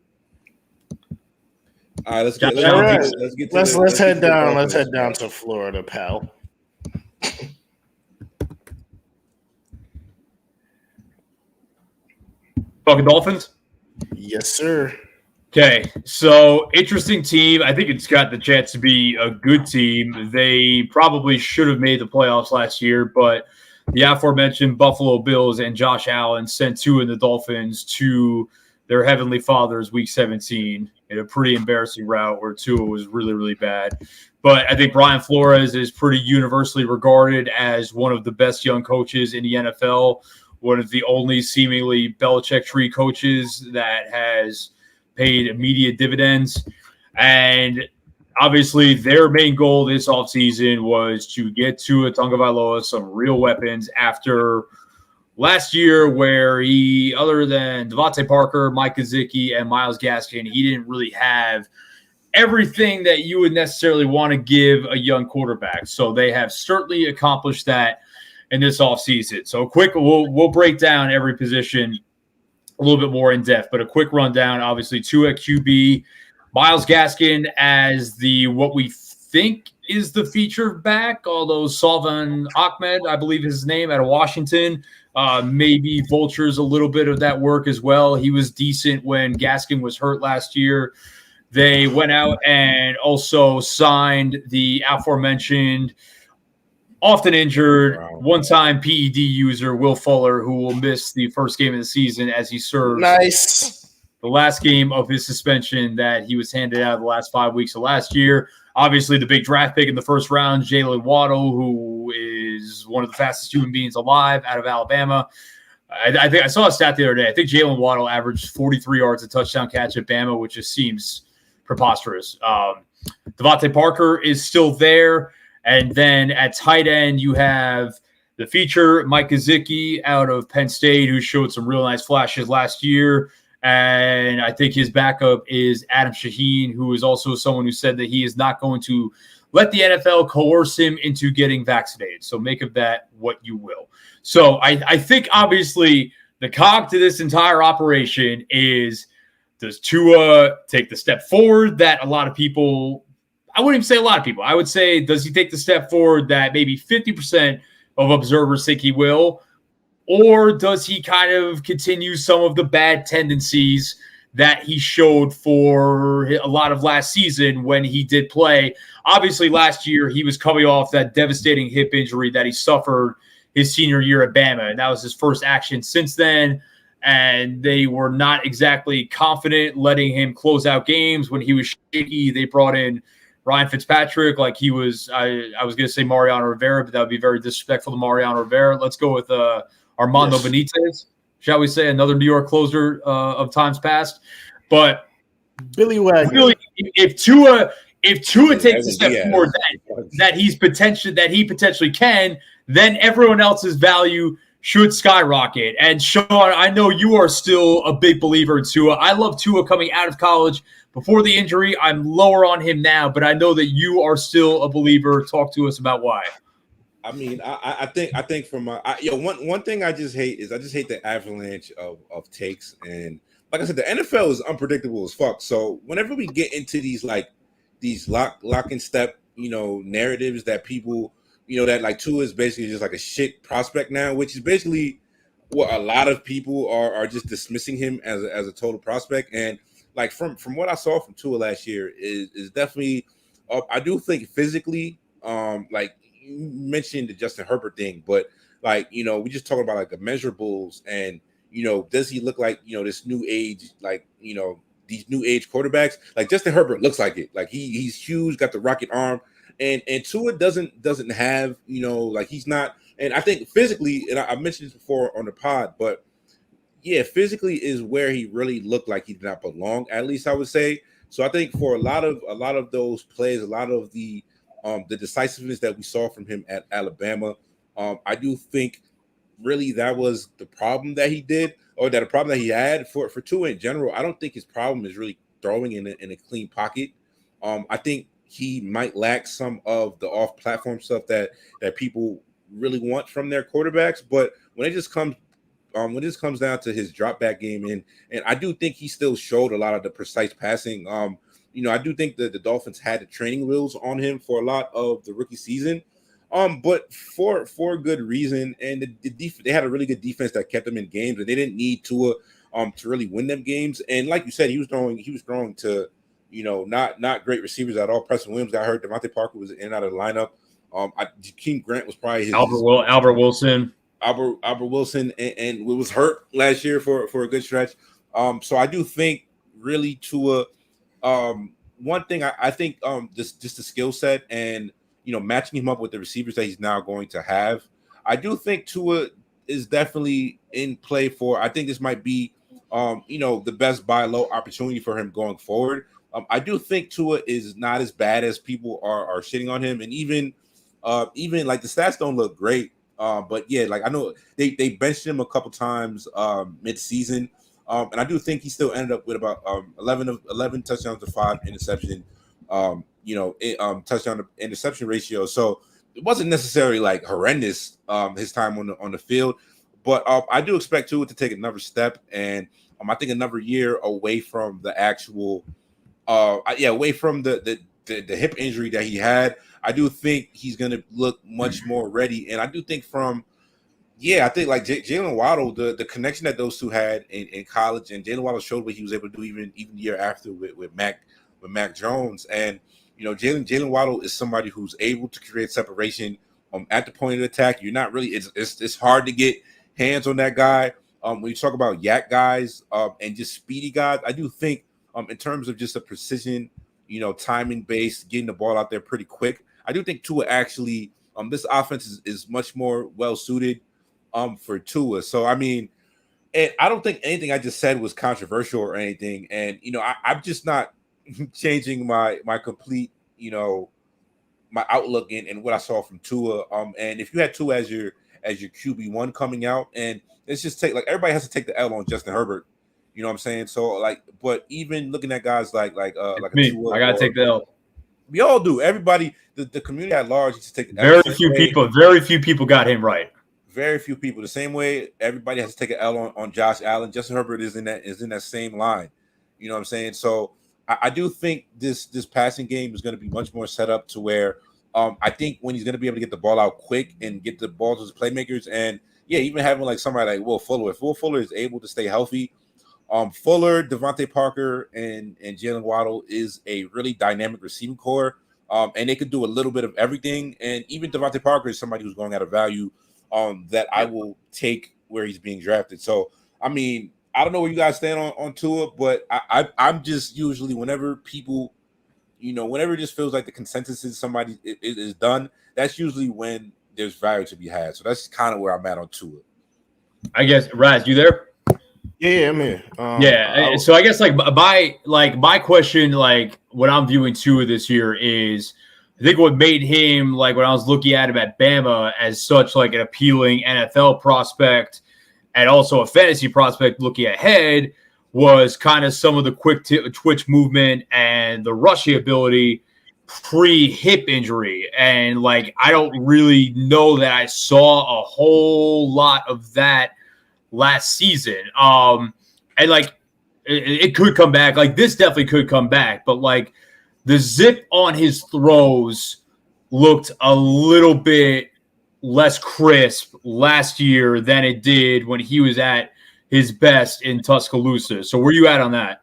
All right, let's head down. Let's head down to Florida, pal. Fucking Dolphins? Yes, sir. Okay, so interesting team. I think it's got the chance to be a good team. They probably should have made the playoffs last year, but the aforementioned Buffalo Bills and Josh Allen sent Tua and the Dolphins to their heavenly fathers week 17 in a pretty embarrassing route where Tua was really, really bad. But I think Brian Flores is pretty universally regarded as one of the best young coaches in the NFL, one of the only seemingly Belichick tree coaches that has paid immediate dividends. And obviously their main goal this offseason was to get Tua Tagovailoa some real weapons after last year, where he, other than Devontae Parker, Mike Gesicki, and Myles Gaskin, he didn't really have everything that you would necessarily want to give a young quarterback. So they have certainly accomplished that in this offseason. So we'll break down every position a little bit more in depth, but a quick rundown. Obviously, Tua at QB, Myles Gaskin as what we think is the feature back, although Salvon Ahmed, I believe is his name, out of Washington, maybe vultures a little bit of that work as well. He was decent when Gaskin was hurt last year. They went out and also signed the aforementioned, often injured, one-time PED user Will Fuller, who will miss the first game of the season as he serves the last game of his suspension that he was handed out the last 5 weeks of last year. Obviously, the big draft pick in the first round, Jalen Waddle, who is one of the fastest human beings alive out of Alabama. I think I saw a stat the other day. I think Jalen Waddle averaged 43 yards a touchdown catch at Bama, which just seems preposterous. Devontae Parker is still there. And then at tight end, you have the feature, Mike Gesicki out of Penn State, who showed some real nice flashes last year. And I think his backup is Adam Shaheen, who is also someone who said that he is not going to let the NFL coerce him into getting vaccinated. So make of that what you will. So I think, obviously, the cog to this entire operation is, does Tua take the step forward that a lot of people – I wouldn't even say a lot of people. I would say, does he take the step forward that maybe 50% of observers think he will? Or does he kind of continue some of the bad tendencies that he showed for a lot of last season when he did play? Obviously, last year, he was coming off that devastating hip injury that he suffered his senior year at Bama, and that was his first action since then. And they were not exactly confident letting him close out games when he was shaky. They brought in Ryan Fitzpatrick like he was, I was going to say Mariano Rivera, but that would be very disrespectful to Mariano Rivera. Let's go with Armando Benitez, shall we say, another New York closer of times past. But Billy Wagner. Really, if Tua takes a step forward that he potentially can, then everyone else's value should skyrocket. And Sean, I know you are still a big believer in Tua. I love Tua coming out of college before the injury. I'm lower on him now, but I know that you are still a believer. Talk to us about why. I mean, I think from one thing I just hate the avalanche of takes. And like I said, the NFL is unpredictable as fuck. So whenever we get into these lock and step, narratives that people, that like Tua is basically just like a shit prospect now, which is basically what a lot of people are just dismissing him as a total prospect. And like from what I saw from Tua last year is definitely I do think physically, like you mentioned the Justin Herbert thing, but like, we just talking about like the measurables and, does he look like, this new age, like, these new age quarterbacks? Like Justin Herbert looks like it. Like he's huge, got the rocket arm, and Tua doesn't have, like he's not. And I think physically, and I mentioned this before on the pod, but yeah, physically is where he really looked like he did not belong. At least I would say. So I think for a lot of those plays, a lot of the decisiveness that we saw from him at Alabama, I do think really that was the problem that he did, or that a problem that he had for Tua in general. I don't think his problem is really throwing in a clean pocket. I think he might lack some of the off-platform stuff that people really want from their quarterbacks. But when it just comes down to his drop back game, and I do think he still showed a lot of the precise passing. I do think that the Dolphins had the training wheels on him for a lot of the rookie season. But for good reason, and they had a really good defense that kept them in games, and they didn't need Tua to really win them games. And like you said, he was throwing to not great receivers at all. Preston Williams got hurt. Devontae Parker was in and out of the lineup. Jakeem Grant was probably his Albert Wilson. Albert Wilson and was hurt last year for a good stretch. So I do think really Tua. One thing I think just the skill set and matching him up with the receivers that he's now going to have. I do think Tua is definitely in play for. I think this might be the best buy low opportunity for him going forward. I do think Tua is not as bad as people are shitting on him, and even like the stats don't look great. But yeah, like I know they benched him a couple times mid-season, and I do think he still ended up with about 11 touchdowns to 5 interception, touchdown to interception ratio. So it wasn't necessarily like horrendous his time on the field, but I do expect Tua to take another step, and I think another year away from the actual, away from the hip injury that he had. I do think he's going to look much more ready. And I do think from Yeah, I think like Jalen Waddle, the connection that those two had in college, and Jalen Waddle showed what he was able to do even the year after with Mac Jones, and Jalen Waddle is somebody who's able to create separation at the point of attack. You're not really it's hard to get hands on that guy. When you talk about yak guys and just speedy guys, I do think in terms of just a precision, timing based, getting the ball out there pretty quick. I do think Tua actually this offense is much more well suited for Tua. So I mean, and I don't think anything I just said was controversial or anything. And I'm just not changing my complete my outlook and what I saw from Tua. And if you had Tua as your QB1 coming out, and let's just take everybody has to take the L on Justin Herbert. You know what I'm saying? So but even looking at guys like a me, Tua, I gotta take the L. We all do. Everybody, the community at large, needs to take the L. Very few people got him right. Very few people. The same way everybody has to take an L on Josh Allen. Justin Herbert is in that same line. You know what I'm saying? So I do think this passing game is going to be much more set up to where I think when he's going to be able to get the ball out quick and get the ball to his playmakers, and even having like somebody like Will Fuller. If Will Fuller is able to stay healthy, Fuller, Devontae Parker, and Jalen Waddle is a really dynamic receiving core, and they could do a little bit of everything. And even Devontae Parker is somebody who's going at a value that I will take where he's being drafted. So I mean, I don't know where you guys stand on Tua, but I'm just usually whenever people, whenever it just feels like the consensus is somebody is done, that's usually when there's value to be had. So that's kind of where I'm at on Tua. I guess, Raz, you there? Yeah, I'm here. So I guess my question, what I'm viewing Tua this year is, I think what made him, when I was looking at him at Bama as such, an appealing NFL prospect and also a fantasy prospect looking ahead, was kind of some of the quick twitch movement and the rushing ability pre-hip injury. And, I don't really know that I saw a whole lot of that last season. And, it could come back. This definitely could come back. But, the zip on his throws looked a little bit less crisp last year than it did when he was at his best in Tuscaloosa. So where you at on that?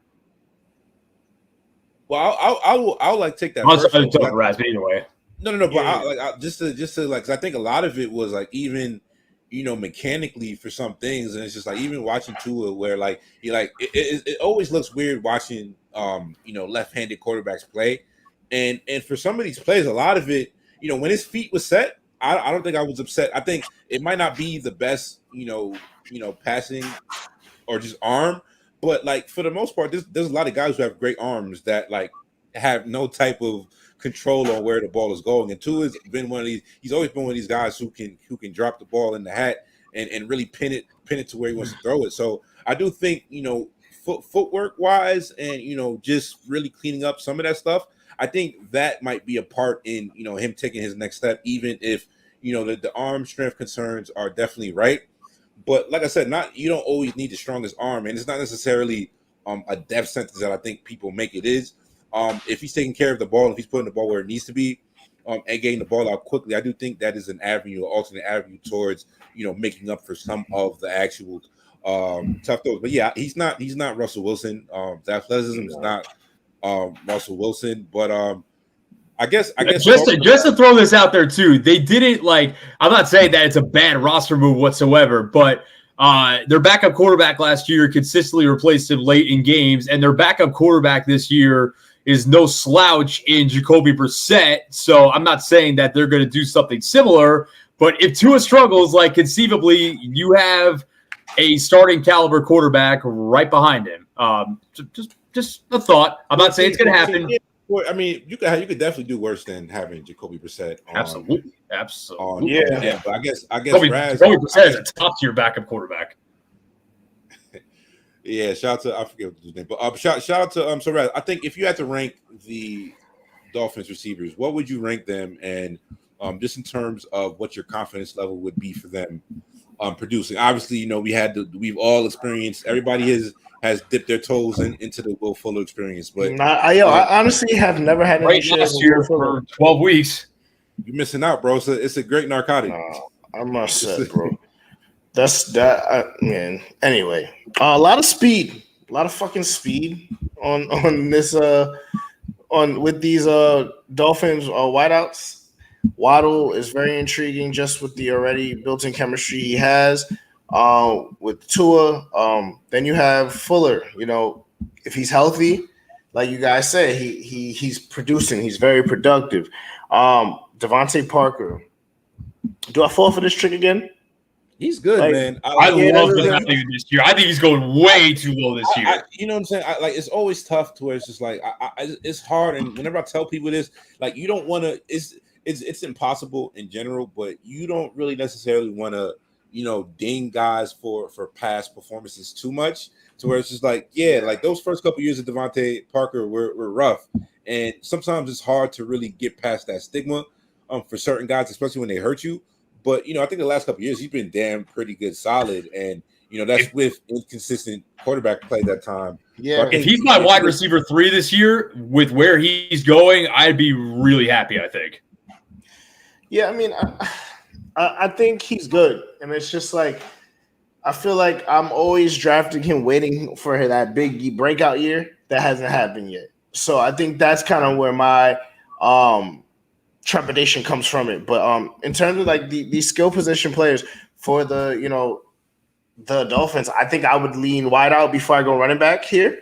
Well, I'll take that. I'll talk Raz, but either way. No. But I just to cause I think a lot of it was even mechanically for some things, and it's just even watching Tua where it always looks weird watching left-handed quarterbacks play, and for some of these plays, a lot of it when his feet was set, I don't think I was upset. I think it might not be the best passing or just arm, but for the most part, there's a lot of guys who have great arms that have no type of control on where the ball is going. And Tua has been one of these. He's always been one of these guys who can drop the ball in the hat and really pin it to where he wants to throw it. So I do think footwork wise and just really cleaning up some of that stuff. I think that might be a part in him taking his next step, even if the arm strength concerns are definitely right. But like I said, you don't always need the strongest arm, and it's not necessarily a death sentence that I think people make it is. If he's taking care of the ball, if he's putting the ball where it needs to be, and getting the ball out quickly, I do think that is an alternate avenue towards making up for some of the actual tough throws. But yeah, he's not Russell Wilson. The athleticism is not Russell Wilson, but I guess just to throw this out there too, they didn't I'm not saying that it's a bad roster move whatsoever, but their backup quarterback last year consistently replaced him late in games, and their backup quarterback this year is no slouch in Jacoby Brissett. So I'm not saying that they're going to do something similar, but if Tua struggles, conceivably you have a starting caliber quarterback right behind him. Just a thought. I'm not saying it's going to happen. I mean, you could definitely do worse than having Jacoby Brissett. Absolutely. Yeah. But I guess Jacoby Brissett is a top tier backup quarterback. Yeah, shout out to I forget his name, but shout out to so Raz, I think if you had to rank the Dolphins receivers, what would you rank them, and just in terms of what your confidence level would be for them producing? Obviously, we've all experienced. Everybody has dipped their toes into the Will Fuller experience, but I honestly have never had any last year for 12 weeks. You're missing out, bro. It's a great narcotic. I'm upset, bro. That's that, man. Anyway, a lot of speed, a lot of fucking speed on this on with these Dolphins wideouts. Waddle is very intriguing just with the already built-in chemistry he has with Tua. Then you have Fuller. You know, if he's healthy, like you guys say, he's producing. He's very productive. Devontae Parker. Do I fall for this trick again? He's good, Like, man. I love Devontae this year. I think he's going way too low this year. You know what I'm saying? Like, it's always tough to where it's just like it's hard. And whenever I tell people this, like, you don't want to. It's impossible in general, but you don't really necessarily want to, ding guys for past performances too much. To where it's just like, yeah, like those first couple years of Devontae Parker were rough, and sometimes it's hard to really get past that stigma for certain guys, especially when they hurt you. But I think the last couple of years he's been damn pretty good, solid, and that's with inconsistent quarterback play that time. Yeah, if he's my wide receiver 3 this year with where he's going, I'd be really happy. I think. Yeah, I mean, I think he's good, and it's just like I feel like I'm always drafting him, waiting for that big breakout year that hasn't happened yet. So I think that's kind of where my trepidation comes from it. But in terms of like the skill position players for the Dolphins, I think I would lean wide out before I go running back here.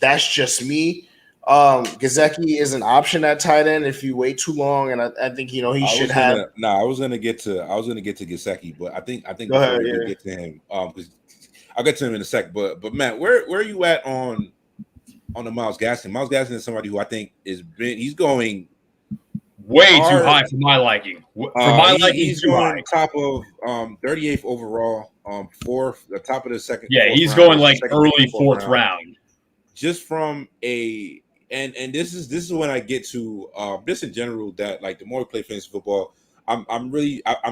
That's just me. Gesicki is an option at tight end if you wait too long, and I think he should have. I was gonna get to Gesicki, but I think before we get to him, because I'll get to him in a sec. But Matt, where are you at on the Myles Gaskin? Myles Gaskin is somebody who I think he's going way too high for my liking. He's going top of 38th overall, fourth, the top of the second. Yeah, he's going like early fourth round. Just from a and this is when I get to just in general that like the more we play fantasy football, I'm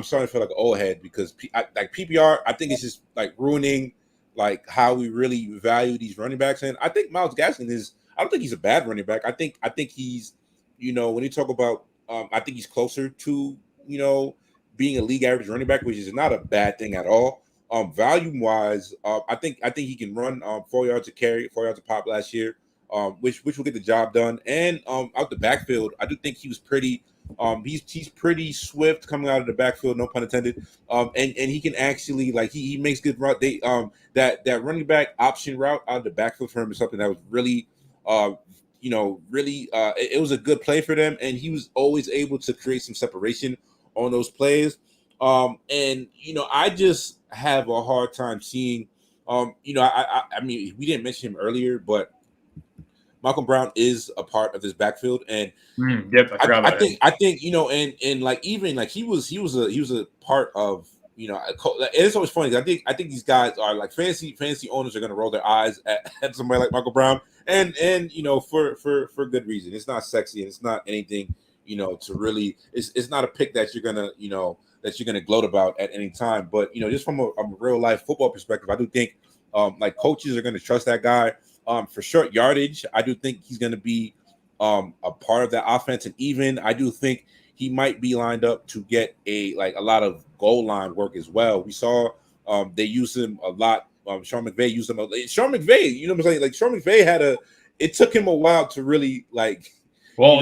starting to feel like an old head because like PPR, I think it's just like ruining like how we really value these running backs. And I think Myles Gaskin I don't think he's a bad running back. I think he's when you talk about I think he's closer to being a league average running back, which is not a bad thing at all. Volume wise, I think he can run 4 yards a carry, 4 yards a pop last year, which will get the job done. And out the backfield, I do think he was pretty. He's pretty swift coming out of the backfield, no pun intended. And he can actually like he makes good route. They that running back option route out of the backfield for him is something that was really it was a good play for them, and he was always able to create some separation on those plays. I just have a hard time seeing. I mean, we didn't mention him earlier, but Malcolm Brown is a part of this backfield, and I think and like even like he was a part of it's always funny. I think these guys are like fantasy owners are going to roll their eyes at somebody like Malcolm Brown, and for good reason. It's not sexy and it's not anything to really. It's not a pick that you're gonna that you're going to gloat about at any time. But, just from a real life football perspective, I do think like coaches are going to trust that guy for short yardage. I do think he's going to be a part of that offense. And even I do think he might be lined up to get a lot of goal line work as well. We saw they use him a lot. Sean McVay used him. Sean McVay, what I'm saying? Like Sean McVay it took him a while to really like. Well,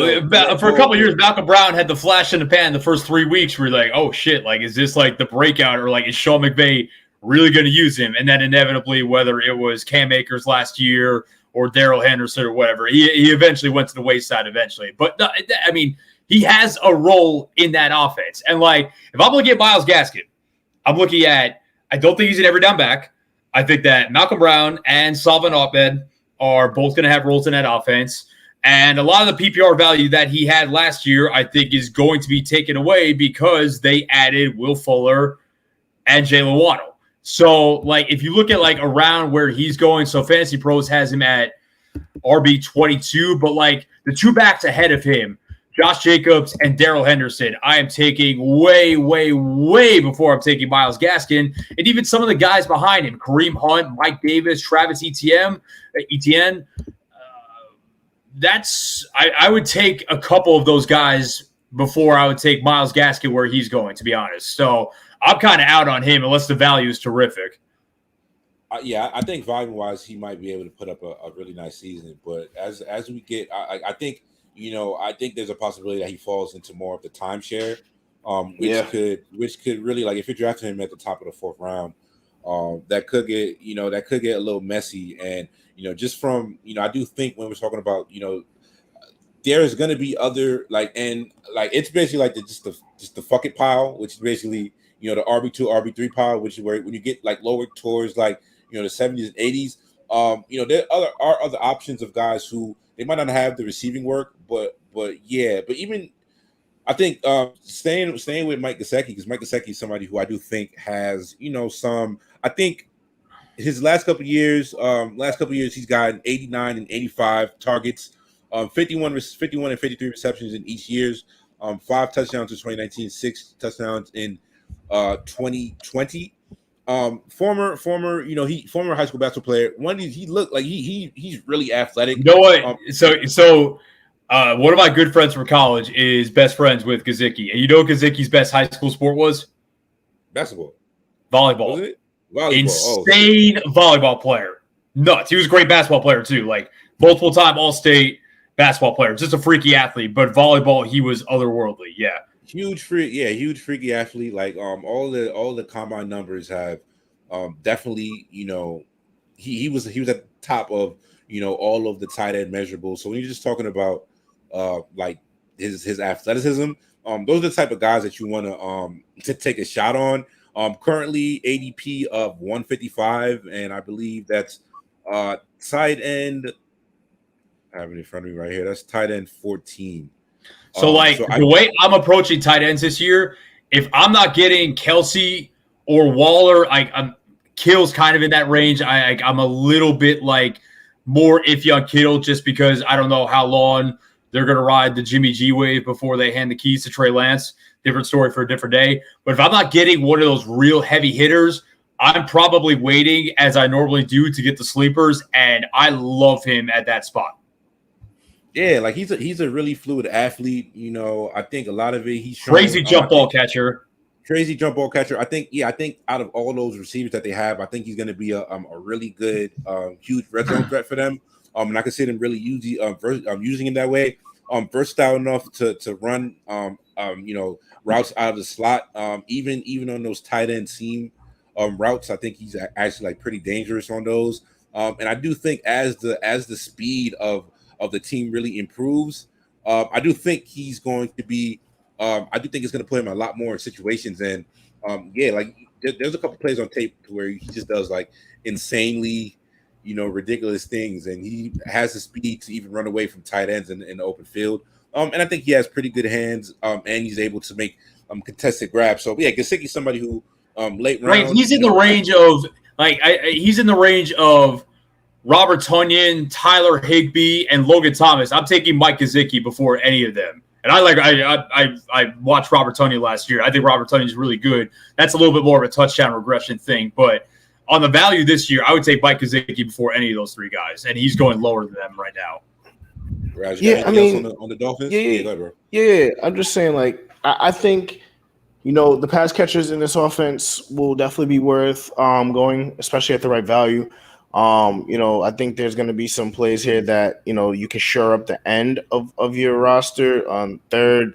for a couple of years, Malcolm Brown had the flash in the pan the first 3 weeks. We're like, oh shit, like is this like the breakout, or like is Sean McVay really going to use him? And then inevitably, whether it was Cam Akers last year or Darrell Henderson or whatever, he eventually went to the wayside eventually. But I mean, he has a role in that offense. And like, if I'm looking at Myles Gaskin, I'm looking at I don't think he's an every down back. I think that Malcolm Brown and Salvin Ahmed are both going to have roles in that offense. And a lot of the PPR value that he had last year, I think, is going to be taken away because they added Will Fuller and Jalen Waddle. So, like, if you look at, like, around where he's going, so Fantasy Pros has him at RB22, but, like, the two backs ahead of him, Josh Jacobs and Darrell Henderson, I am taking way, way, way before I'm taking Myles Gaskin. And even some of the guys behind him, Kareem Hunt, Mike Davis, Travis Etienne, I would take a couple of those guys before I would take Myles Gaskin where he's going, to be honest. So I'm kind of out on him unless the value is terrific. Yeah, I think volume-wise, he might be able to put up a really nice season. But as we get, I think I think there's a possibility that he falls into more of the timeshare, which could really, like, if you're drafting him at the top of the 4th round, that could get a little messy. And just from I do think when we're talking about there is going to be other it's basically like just the fuck it pile, which is basically the RB2 RB3 pile, which is where when you get like lower towards like the 70s and 80s, there are other options of guys who they might not have the receiving work, but even I think staying with Mike Gesicki, because Mike Gesicki is somebody who I do think has some. I think his last couple of years he's gotten 89 and 85 targets, 51 and 53 receptions in each year's, 5 touchdowns in 2019, 6 touchdowns in 2020. Former high school basketball player. He looked like he's really athletic. You know what? So one of my good friends from college is best friends with Gesicki, and Gesicki's best high school sport was basketball, volleyball. Was it? Volleyball. Insane volleyball player, nuts. He was a great basketball player too, like multiple time All-State basketball player. Just a freaky athlete, but volleyball he was otherworldly. Yeah. Huge freaky athlete. Like all the combine numbers have definitely he was at the top of all of the tight end measurables. So when you're just talking about like his athleticism, those are the type of guys that you want to take a shot on. Currently ADP of 155, and I believe that's tight end. I have it in front of me right here. That's tight end 14. So the way I'm approaching tight ends this year, if I'm not getting Kelsey or Waller, I'm Kittle's kind of in that range. I'm a little bit like more iffy on Kittle just because I don't know how long they're going to ride the Jimmy G wave before they hand the keys to Trey Lance. Different story for a different day. But if I'm not getting one of those real heavy hitters, I'm probably waiting as I normally do to get the sleepers, and I love him at that spot. Yeah, like he's a really fluid athlete. I think a lot of it he's crazy jump ball catcher. Crazy jump ball catcher. I think out of all those receivers that they have, I think he's going to be a really good, huge red zone threat for them. And I can see them really using him that way. Versatile enough to run, routes out of the slot. Even on those tight end seam routes, I think he's actually like pretty dangerous on those. And I do think as the speed of the team really improves, I do think he's going to be. I do think it's going to put him a lot more situations. And there's a couple plays on tape where he just does like insanely, ridiculous things, and he has the speed to even run away from tight ends in the open field. And I think he has pretty good hands, and he's able to make contested grabs. So yeah, Gesicki's somebody who late round. Right, he's in the range of he's in the range of Robert Tonyan, Tyler Higbee, and Logan Thomas. I'm taking Mike Gesicki before any of them. And I watched Robert Tonyan last year. I think Robert Tonyan is really good. That's a little bit more of a touchdown regression thing. But on the value this year, I would take Mike Gesicki before any of those three guys. And he's going lower than them right now. Raj, I mean, on the Dolphins? Yeah, I'm just saying, like, I think, the pass catchers in this offense will definitely be worth going, especially at the right value. I think there's going to be some plays here that, you can shore up the end of your roster on third,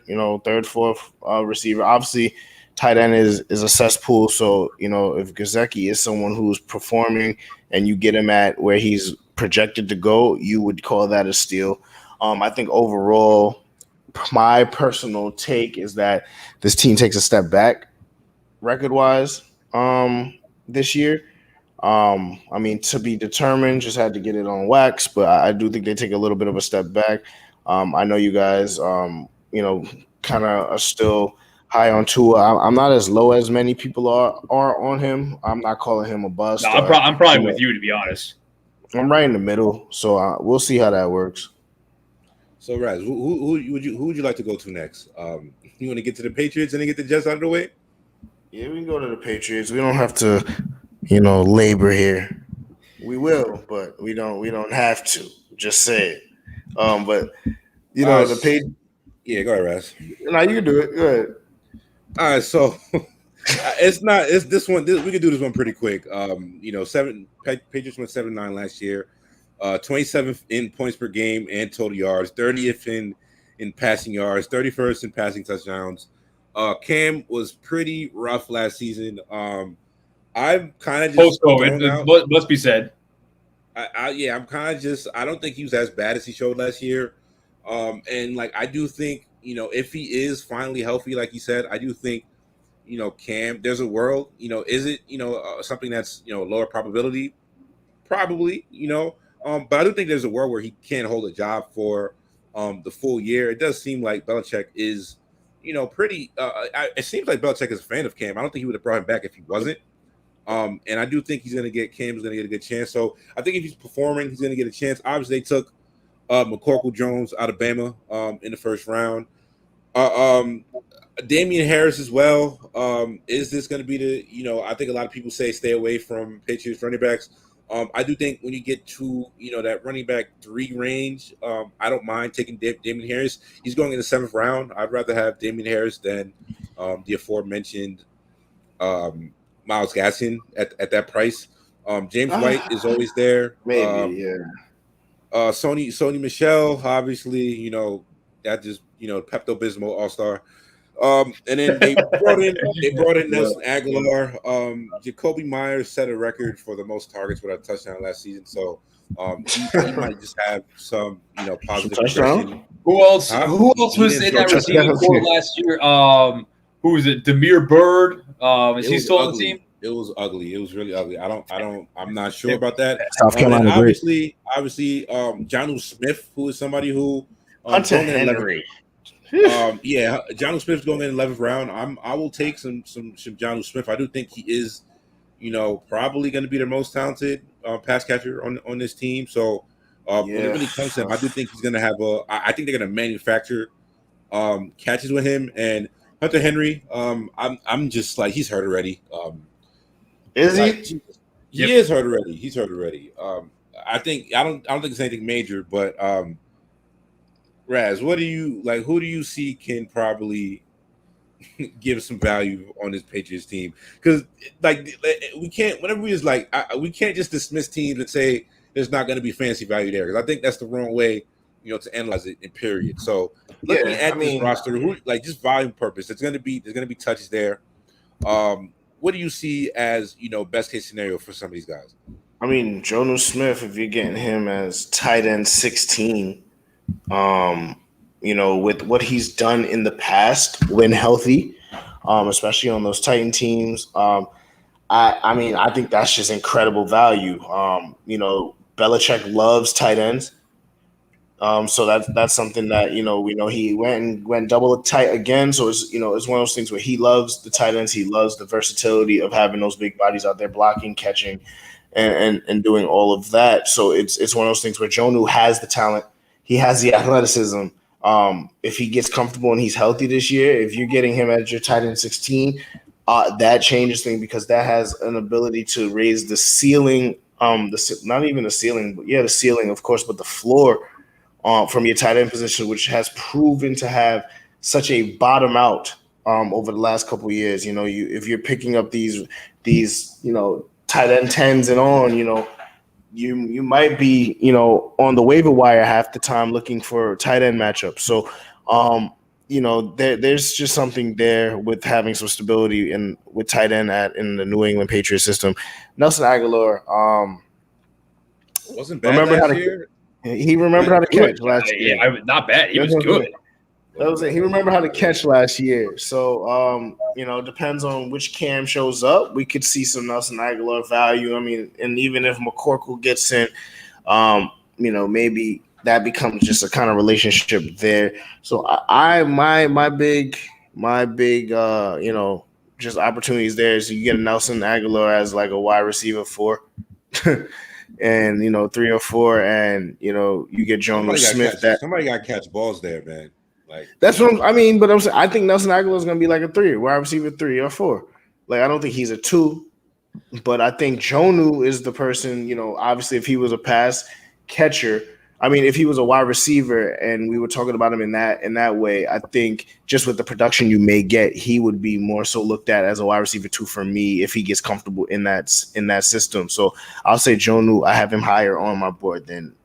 fourth receiver. Obviously, tight end is a cesspool. So, if Gesicki is someone who's performing and you get him at where he's projected to go, you would call that a steal. I think overall, my personal take is that this team takes a step back record-wise this year. I mean, to be determined, just had to get it on wax, but I do think they take a little bit of a step back. I know you guys, kind of are still high on Tua. I'm not as low as many people are on him. I'm not calling him a bust. No, I'm probably with you, to be honest. I'm right in the middle, so we'll see how that works. So, Raz, who would you like to go to next? You want to get to the Patriots and then get the Jets out of the way? Yeah, we can go to the Patriots. We don't have to, labor here. We will, but we don't have to. Just say it. But the Patriots. Yeah, go ahead, Raz. No, you can do it. Go ahead. All right, so It's not. It's this one. We could do this one pretty quick. Patriots went 7-9 last year. 27th in points per game and total yards. 30th in passing yards. 31st in passing touchdowns. Cam was pretty rough last season. I'm kind of just post-COVID. Must be said. I'm kind of just. I don't think he was as bad as he showed last year. And like I do think if he is finally healthy, like you said, I do think. Cam, there's a world, is it, something that's, lower probability? Probably, but I do think there's a world where he can hold a job for the full year. It does seem like Belichick is, pretty, it seems like Belichick is a fan of Cam. I don't think he would have brought him back if he wasn't. And I do think Cam's going to get a good chance. So I think if he's performing, he's going to get a chance. Obviously, they took McCorkle Jones out of Bama in the first round. Damian Harris as well. Is this going to be the, I think a lot of people say stay away from Patriots running backs. I do think when you get to, that running back 3 range, I don't mind taking Damian Harris. He's going in the 7th round. I'd rather have Damian Harris than the aforementioned Myles Gaskin at that price. James White is always there. Maybe, yeah. Sony Michel, obviously, that just, Pepto-Bismol all-star. And then they brought in Nelson Aguilar. Jacoby Myers set a record for the most targets with a touchdown last season. So he might just have some, positive progression. Who else was in that receiving corps last year? Who was it? Demir Bird. Is he still on the team? It was ugly. It was really ugly. I'm not sure about that. South Carolina, obviously, Jonnu Smith, who is somebody who Hunter Henry. Jonnu Smith's going in the 11th round. I will take some Jonnu Smith. I do think he is, probably going to be the most talented pass catcher on this team. So when it really comes to him, I do think he's going to have I think they're going to manufacture catches with him. And Hunter Henry, I'm just like he's hurt already. Is he? He is hurt already. He's hurt already. I don't think it's anything major, but Raz, what do you like? Who do you see can probably give some value on this Patriots team? Because we can't. Whenever we we can't just dismiss teams and say there's not going to be fancy value there. Because I think that's the wrong way, to analyze it. In period. So looking at this roster, just volume purpose, there's going to be touches there. What do you see as best case scenario for some of these guys? I mean, Jonnu Smith, if you're getting him as tight end 16. With what he's done in the past when healthy, especially on those Titan teams, I think that's just incredible value. Belichick loves tight ends. So that's something that, we know he went double tight again. So it's one of those things where he loves the tight ends. He loves the versatility of having those big bodies out there blocking, catching, and doing all of that. So it's one of those things where Jonnu has the talent. He has the athleticism. If he gets comfortable and he's healthy this year, if you're getting him at your tight end 16, that changes things because that has an ability to raise the ceiling. Not even the ceiling, but the ceiling, of course, but the floor from your tight end position, which has proven to have such a bottom out over the last couple of years. If you're picking up these tight end 10s and on, you might be, on the waiver wire half the time looking for tight end matchups. So, there's just something there with having some stability and with tight end in the New England Patriots system. Nelson Aguilar, wasn't bad last year. He remembered how to catch last year. Yeah, not bad. He was good. That was it. He remembered how to catch last year. So, depends on which Cam shows up. We could see some Nelson Aguilar value. I mean, and even if McCorkle gets in, maybe that becomes just a kind of relationship there. So my big, just opportunities there is you get a Nelson Aguilar as like a wide receiver 4. And 3 or 4, and you get Jonnu Smith. Somebody got to catch balls there, man. That's what I mean, but I think Nelson Aguilar is going to be like a 3, wide receiver 3 or 4. I don't think he's a 2, but I think Jonnu is the person. Obviously, if he was a pass catcher, I mean, if he was a wide receiver and we were talking about him in that way, I think just with the production you may get, he would be more so looked at as a wide receiver too for me if he gets comfortable in that system. So I'll say Jonnu. I have him higher on my board than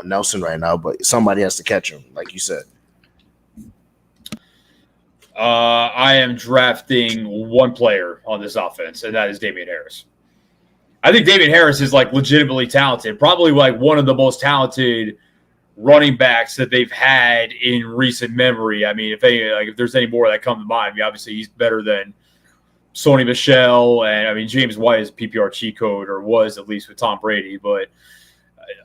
Nelson right now, but somebody has to catch him, like you said. I am drafting one player on this offense, and that is Damian Harris. I think Damian Harris is like legitimately talented, probably like one of the most talented running backs that they've had in recent memory. I mean, if there's any more that come to mind, I mean, obviously he's better than Sony Michel, and I mean James White is a PPR cheat code, or was at least with Tom Brady. But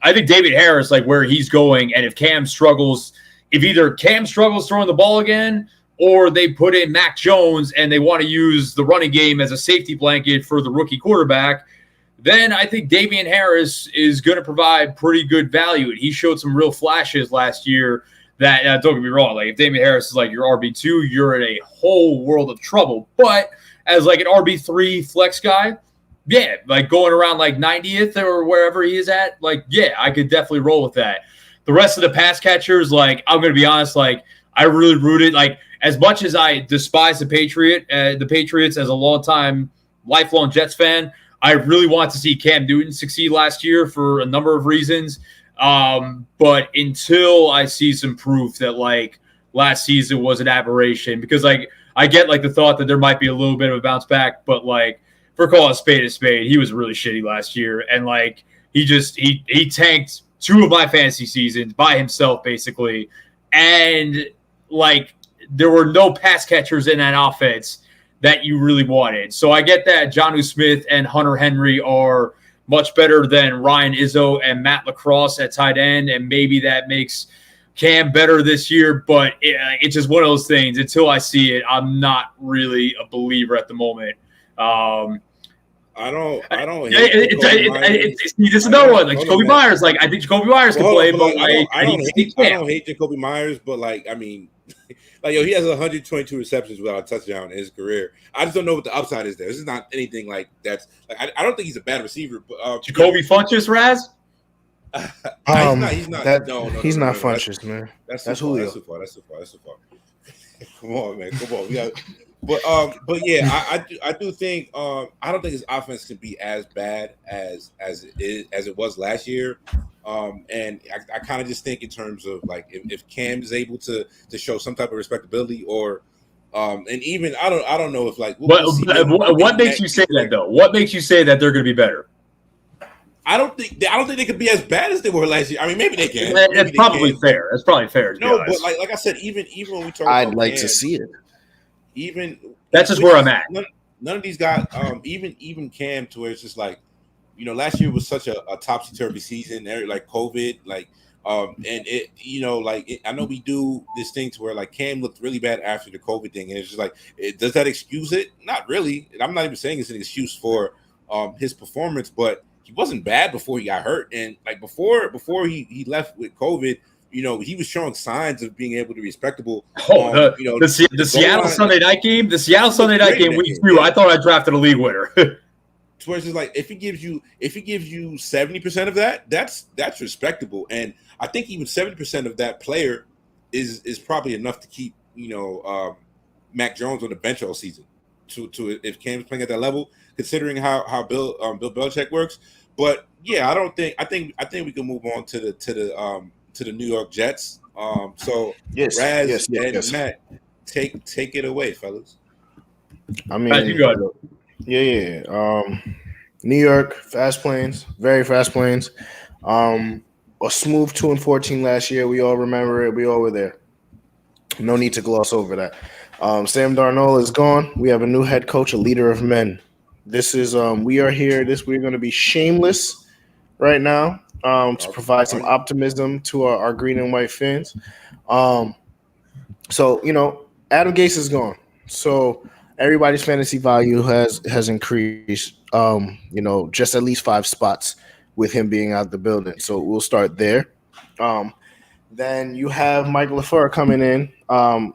I think Damian Harris, like where he's going, and if either Cam struggles throwing the ball again, or they put in Mac Jones and they want to use the running game as a safety blanket for the rookie quarterback, then I think Damian Harris is going to provide pretty good value. And he showed some real flashes last year that, don't get me wrong, like if Damian Harris is like your RB2, you're in a whole world of trouble. But as like an RB3 flex guy, yeah, like going around like 90th or wherever he is at, like, yeah, I could definitely roll with that. The rest of the pass catchers, like, I'm going to be honest, like, I really rooted, like, as much as I despise the Patriots as a lifelong Jets fan, I really want to see Cam Newton succeed last year for a number of reasons. But until I see some proof that like last season was an aberration, because like I get like the thought that there might be a little bit of a bounce back, but like for calling a spade, he was really shitty last year. And like he tanked 2 of my fantasy seasons by himself, basically. And like there were no pass catchers in that offense that you really wanted. So I get that Jonnu Smith and Hunter Henry are much better than Ryan Izzo and Matt LaCrosse at tight end, and maybe that makes Cam better this year, but it's just one of those things. Until I see it, I'm not really a believer at the moment. I don't. This is another one. Like Jacoby Myers. Like I think Jacoby Myers can play, but I don't hate Jacoby Myers, but like I mean, like he has 122 receptions without a touchdown in his career. I just don't know what the upside is there. This is not anything like that's. Like I don't think he's a bad receiver. But Jacoby Funchess, Raz. He's not. He's not Funchess, man. That's Julio. That's too far. Come on, man. Come on. We got. But yeah, I do think I don't think his offense can be as bad as it was last year. And I kind of just think in terms of like if Cam is able to show some type of respectability, or and even I don't know if like what makes you say that though? What makes you say that they're going to be better? I don't think they could be as bad as they were last year. I mean, maybe they can. That's probably fair. That's probably fair. No, but like I said, even when we talk, I'd like to see it. Even that's just where I'm at. None of these guys, even Cam, to where it's just like, you know, last year was such a topsy-turvy season, like COVID, like, and it, you know, like I know we do this thing to where like Cam looked really bad after the COVID thing, and it's just like, does that excuse it? Not really. And I'm not even saying it's an excuse for his performance, but he wasn't bad before he got hurt, and like before he left with COVID. You know, he was showing signs of being able to be respectable. The Seattle Sunday night game, week 2, I thought I drafted a league winner. So it's just like if he gives you 70% of that, that's respectable. And I think even 70% of that player is probably enough to keep, you know, Mac Jones on the bench all season. To if Cam's playing at that level, considering how Bill Belichick works. But yeah, I think we can move on to the New York Jets. So yes, Raz and Matt, take it away, fellas. I mean, you got it. Yeah. New York, very fast planes. A smooth 2-14 last year. We all remember it. We all were there. No need to gloss over that. Sam Darnold is gone. We have a new head coach, a leader of men. This is we are here. We're going to be shameless right now. To provide some optimism to our green and white fans. So, you know, Adam Gase is gone. So everybody's fantasy value has increased, you know, just at least 5 spots with him being out the building. So we'll start there. Then you have Mike LaFleur coming in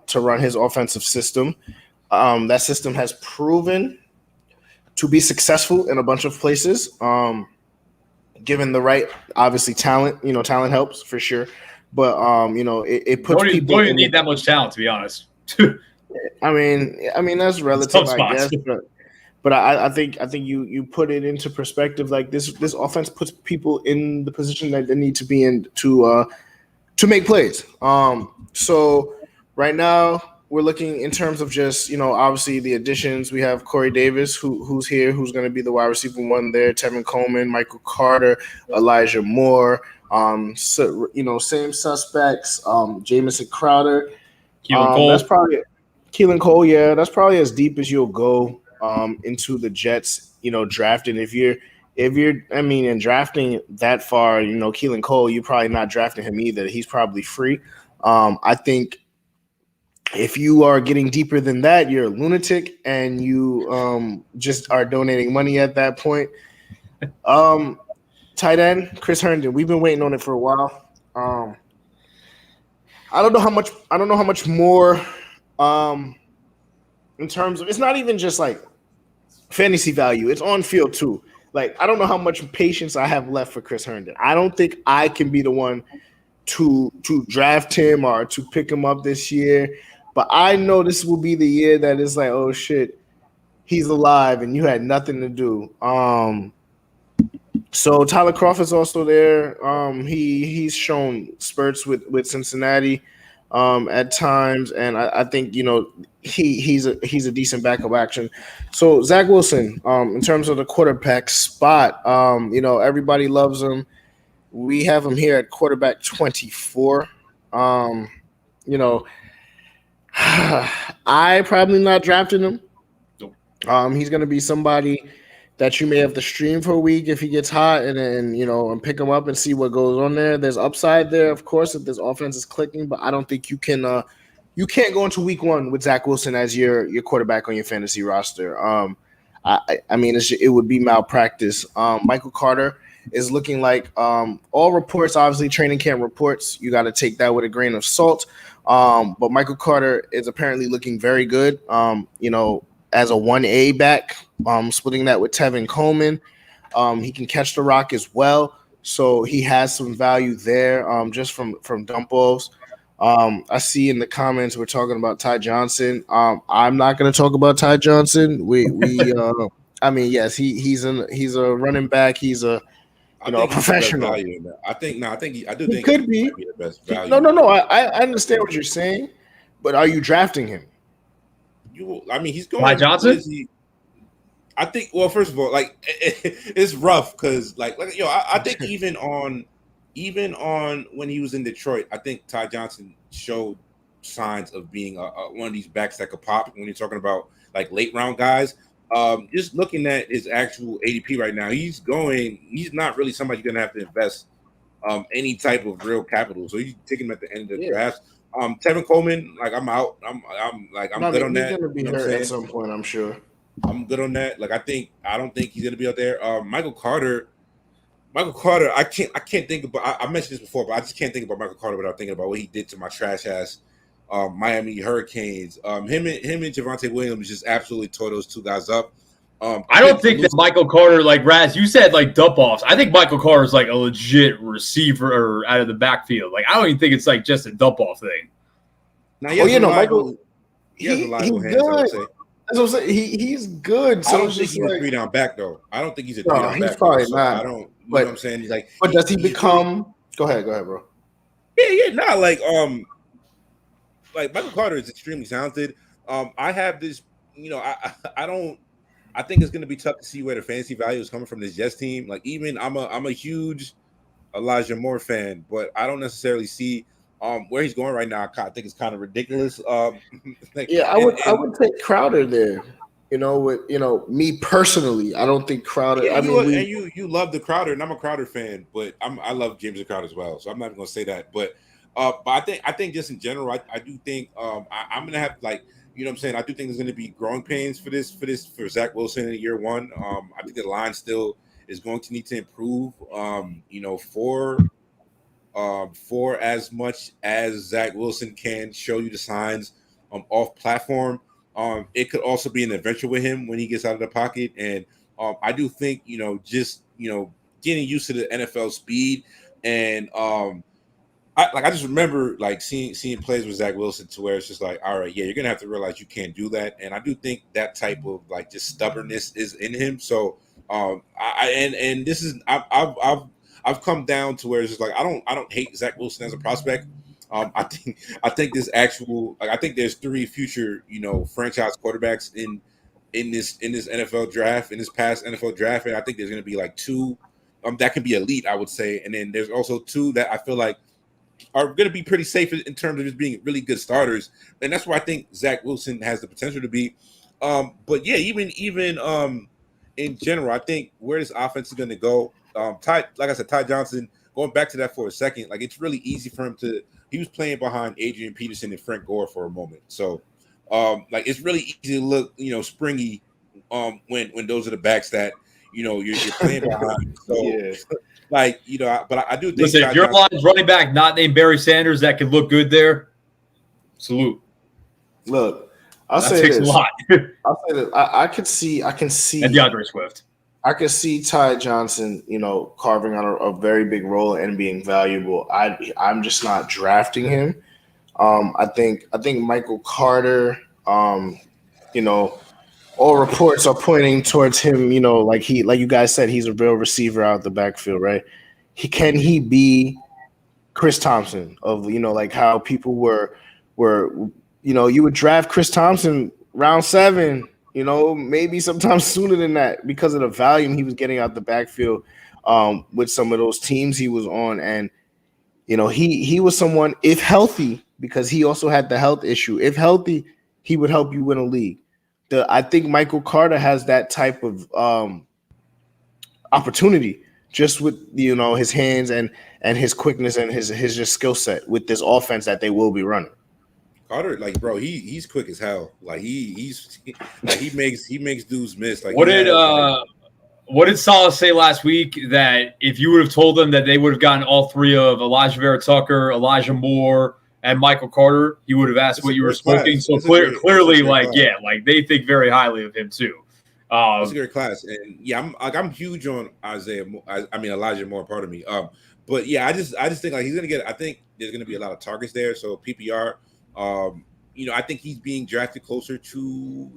to run his offensive system. That system has proven to be successful in a bunch of places. given the right, obviously talent. Talent helps for sure. But it puts people don't even in. need that much talent, to be honest. I mean that's relative, Some I spots. guess. But I think you put it into perspective. Like this offense puts people in the position that they need to be in to make plays. So right now we're looking in terms of just obviously the additions. We have Corey Davis who's here, who's going to be the wide receiver one there. Tevin Coleman, Michael Carter, Elijah Moore. So same suspects. Jamison Crowder. Keelan Cole. That's probably Keelan Cole. Yeah, that's probably as deep as you'll go into the Jets. Drafting if you're in drafting that far, Keelan Cole, you're probably not drafting him either. He's probably free. I think if you are getting deeper than that, you're a lunatic and you just are donating money at that point. Tight end, Chris Herndon. We've been waiting on it for a while. I don't know how much more in terms of, it's not even just like fantasy value, it's on field too. Like, I don't know how much patience I have left for Chris Herndon. I don't think I can be the one to draft him or to pick him up this year. But I know this will be the year that is like, oh shit, he's alive and you had nothing to do. So Tyler Crawford's also there. He's shown spurts with Cincinnati at times, and I think he's a decent backup action. So Zach Wilson, in terms of the quarterback spot, everybody loves him. We have him here at quarterback 24. I probably not drafting him. He's going to be somebody that you may have to stream for a week if he gets hot, and then and pick him up and see what goes on there. There's upside there, of course, if this offense is clicking, but I don't think you can. You can't go into week one with Zach Wilson as your quarterback on your fantasy roster. I mean, it would be malpractice. Michael Carter is looking like all reports, obviously training camp reports. You got to take that with a grain of salt. But Michael Carter is apparently looking very good. As a 1A back, splitting that with Tevin Coleman. He can catch the rock as well. So he has some value there just from dump offs. I see in the comments we're talking about Ty Johnson. I'm not going to talk about Ty Johnson. I mean, yes, he's a running back. He's a professional. I do think could be the best value. No. I understand what you're saying, but are you drafting him? He's going. Ty Johnson. I think. Well, first of all, like it's rough because, I think even on when he was in Detroit, I think Ty Johnson showed signs of being one of these backs that could pop when you're talking about like late round guys. Just looking at his actual ADP right now, he's not really somebody you're gonna have to invest any type of real capital. So you take him at the end of the draft. Tevin Coleman, like I'm out. I'm good on that. He's gonna be hurt at some point, I'm sure. I'm good on that. Like I don't think he's gonna be out there. Michael Carter, I can't think about. I mentioned this before, but I just can't think about Michael Carter without thinking about what he did to my trash ass Miami Hurricanes. Him and Javonte Williams just absolutely tore those two guys up. I don't think that Michael Carter, like Raz, you said like dump offs. I think Michael Carter is like a legit receiver out of the backfield. Like I don't even think it's like just a dump off thing. Now, Michael, he's good. That's what I'm saying. He's good. So I don't think he's a 3-down back though. I don't think he's a 3-down back. He's probably not. I don't. You know what I'm saying? He's like. But does he become? Go ahead, bro. Yeah. Nah, like Michael Carter is extremely talented. I have this. I think it's going to be tough to see where the fantasy value is coming from this Jets team. Like, even I'm a huge Elijah Moore fan, but I don't necessarily see where he's going right now. I think it's kind of ridiculous. I would take Crowder there. Me personally, I don't think Crowder. Yeah, you love the Crowder, and I'm a Crowder fan, but I love James Crowder as well. So I'm not even going to say that. But I think just in general, I do think I'm going to have like. You know what I'm saying? I do think there's going to be growing pains for Zach Wilson in year one. I think the line still is going to need to improve. For as much as Zach Wilson can show you the signs off platform, it could also be an adventure with him when he gets out of the pocket. And I do think getting used to the NFL speed. And I just remember like seeing plays with Zach Wilson to where it's just like, all right, yeah, you're gonna have to realize you can't do that. And I do think that type of like just stubbornness is in him. So this is I've come down to where it's just like I don't hate Zach Wilson as a prospect. I think this actual I think there's 3 future franchise quarterbacks in this NFL draft, in this past NFL draft, and I think there's gonna be like 2 that can be elite, I would say, and then there's also 2 that I feel like are going to be pretty safe in terms of just being really good starters, and that's where I think Zach Wilson has the potential to be. But yeah, even in general, I think where this offense is going to go. Like I said, Ty Johnson. Going back to that for a second, like it's really easy for him to. He was playing behind Adrian Peterson and Frank Gore for a moment, so like it's really easy to look, springy when those are the backs that you're playing behind. So. Yeah. Like, but I do think. Listen, if your line's running back not named Barry Sanders that could look good there, salute. Look, I'll say this. I'll say that I can see and DeAndre Swift. I could see Ty Johnson, carving out a very big role and being valuable. I'm just not drafting him. I think Michael Carter, all reports are pointing towards him, like you guys said, he's a real receiver out the backfield, right? Can he be Chris Thompson of, like how people were, you would draft Chris Thompson round 7, maybe sometimes sooner than that because of the volume he was getting out the backfield with some of those teams he was on. And, he was someone, if healthy, because he also had the health issue, if healthy, he would help you win a league. I think Michael Carter has that type of opportunity just with his hands and his quickness and his just skill set with this offense that they will be running. Carter, like bro, he's quick as hell. Like he makes dudes miss. Like what did Salah say last week? That if you would have told them that they would have gotten all 3 of Elijah Vera Tucker, Elijah Moore, and Michael Carter, you would have asked what you were smoking. So clearly, like they think very highly of him too. It's a great class, and yeah, I'm huge on Elijah Moore. Pardon me. But yeah, I just think like he's gonna get. I think there's gonna be a lot of targets there. So PPR, I think he's being drafted closer to.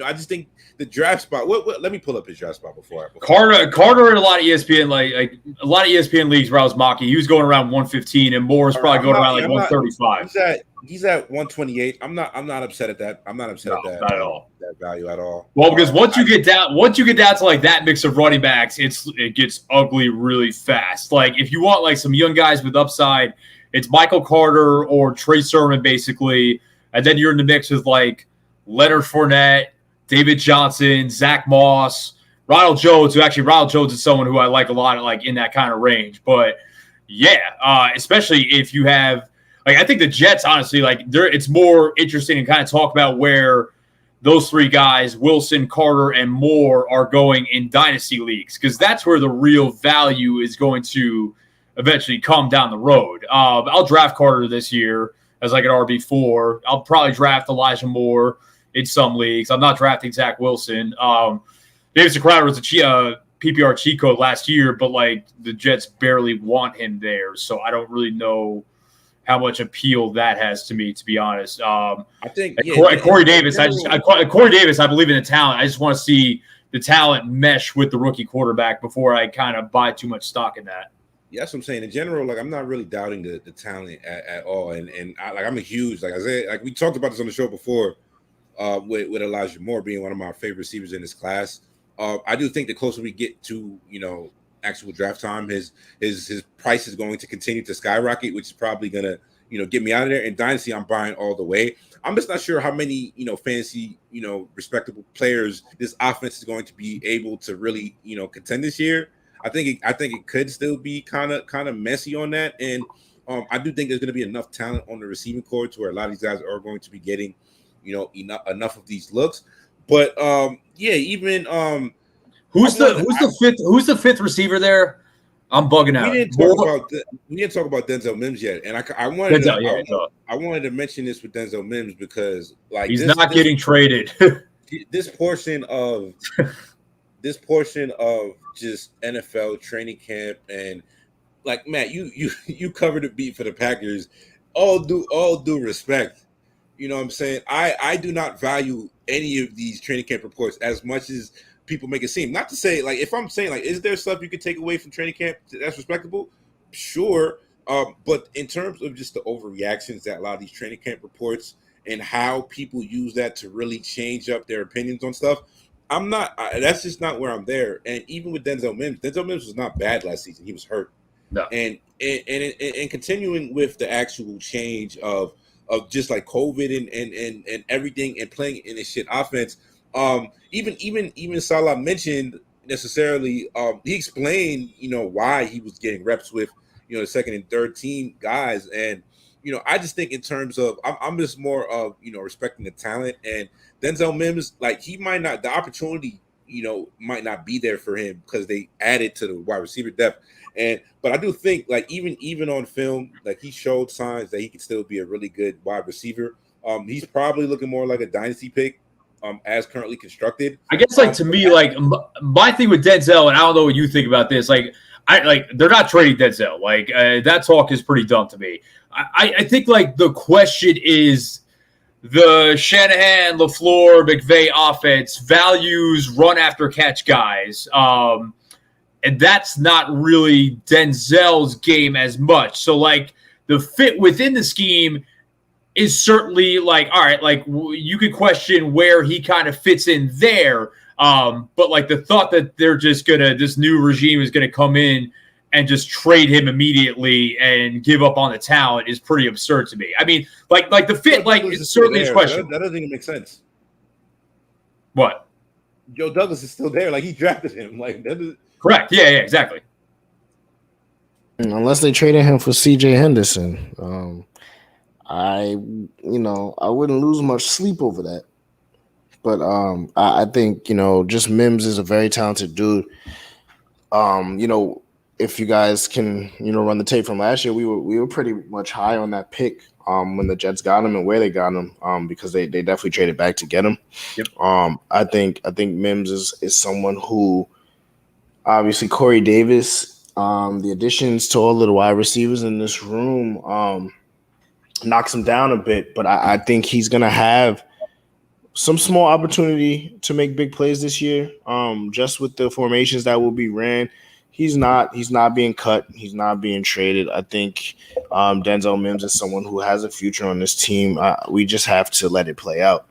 I just think the draft spot. Let me pull up his draft spot before Carter in a lot of ESPN like a lot of ESPN leagues where I was mocking. He was going around 115, and Moore's probably going around 135. He's at 128. I'm not upset at that. I'm not upset at that. Not at all. That value at all. Well, because once you get down to like that mix of running backs, it gets ugly really fast. Like if you want like some young guys with upside, it's Michael Carter or Trey Sermon basically. And then you're in the mix with like Leonard Fournette, David Johnson, Zach Moss, Ronald Jones, Ronald Jones is someone who I like a lot, like in that kind of range. But yeah, especially if you have, like, I think the Jets, honestly, like it's more interesting to kind of talk about where those 3 guys, Wilson, Carter, and Moore, are going in dynasty leagues, because that's where the real value is going to eventually come down the road. I'll draft Carter this year as like an RB4. I'll probably draft Elijah Moore in some leagues. I'm not drafting Zach Wilson. Davidson Crowder was a PPR cheat code last year, but like the Jets barely want him there. So I don't really know how much appeal that has to me, to be honest. I think Corey Davis, Corey Davis, I believe in the talent. I just want to see the talent mesh with the rookie quarterback before I kind of buy too much stock in that. Yeah, that's what I'm saying. In general, like I'm not really doubting the talent at all, and I'm a huge, like I said, like we talked about this on the show before, with Elijah Moore being one of my favorite receivers in this class. I do think the closer we get to actual draft time, his price is going to continue to skyrocket, which is probably gonna get me out of there. In Dynasty, I'm buying all the way. I'm just not sure how many fancy respectable players this offense is going to be able to really contend this year. I think it could still be kind of messy on that, and I do think there's going to be enough talent on the receiving corps to where a lot of these guys are going to be getting enough of these looks. But yeah, even who's the fifth receiver there? I'm bugging out. We didn't talk about Denzel Mims yet, and I wanted to mention this with Denzel Mims because like he's not getting traded. This portion of this portion of just NFL training camp and like Matt, you covered the beat for the Packers. All due respect. You know what I'm saying? I do not value any of these training camp reports as much as people make it seem. Not to say like if I'm saying like, is there stuff you could take away from training camp that's respectable? Sure. But in terms of just the overreactions that a lot of these training camp reports and how people use that to really change up their opinions on stuff, that's just not where I'm there. And even with Denzel Mims was not bad last season. He was hurt. No. And continuing with the actual change of just like COVID and everything and playing in this shit offense. Even Salah mentioned necessarily he explained, why he was getting reps with, the second and third team guys. And, I just think in terms of I'm just more of, respecting the talent, and Denzel Mims, like he might not, the opportunity, might not be there for him because they added to the wide receiver depth. But I do think like even on film, like he showed signs that he could still be a really good wide receiver. He's probably looking more like a dynasty pick, as currently constructed. I guess like to me, like my thing with Denzel, and I don't know what you think about this. Like they're not trading Denzel. Like that talk is pretty dumb to me. I think like the question is the Shanahan, LaFleur, McVay offense values run after catch guys. And that's not really Denzel's game as much. So, like, the fit within the scheme is certainly, like, all right, like, you could question where he kind of fits in there. But, like, the thought that they're just this new regime is going to come in and just trade him immediately and give up on the talent is pretty absurd to me. I mean, like the fit, like, it's certainly a question. That doesn't even make sense. What? Joe Douglas is still there. Like, he drafted him. Like, that is... Correct. Yeah, exactly. Unless they traded him for C.J. Henderson, I wouldn't lose much sleep over that. But I think just Mims is a very talented dude. If you guys can run the tape from last year, we were pretty much high on that pick when the Jets got him and where they got him because they definitely traded back to get him. Yep. I think Mims is someone who. Obviously, Corey Davis, the additions to all of the wide receivers in this room knocks him down a bit. But I think he's going to have some small opportunity to make big plays this year. Just with the formations that will be ran, he's not being cut. He's not being traded. I think Denzel Mims is someone who has a future on this team. We just have to let it play out.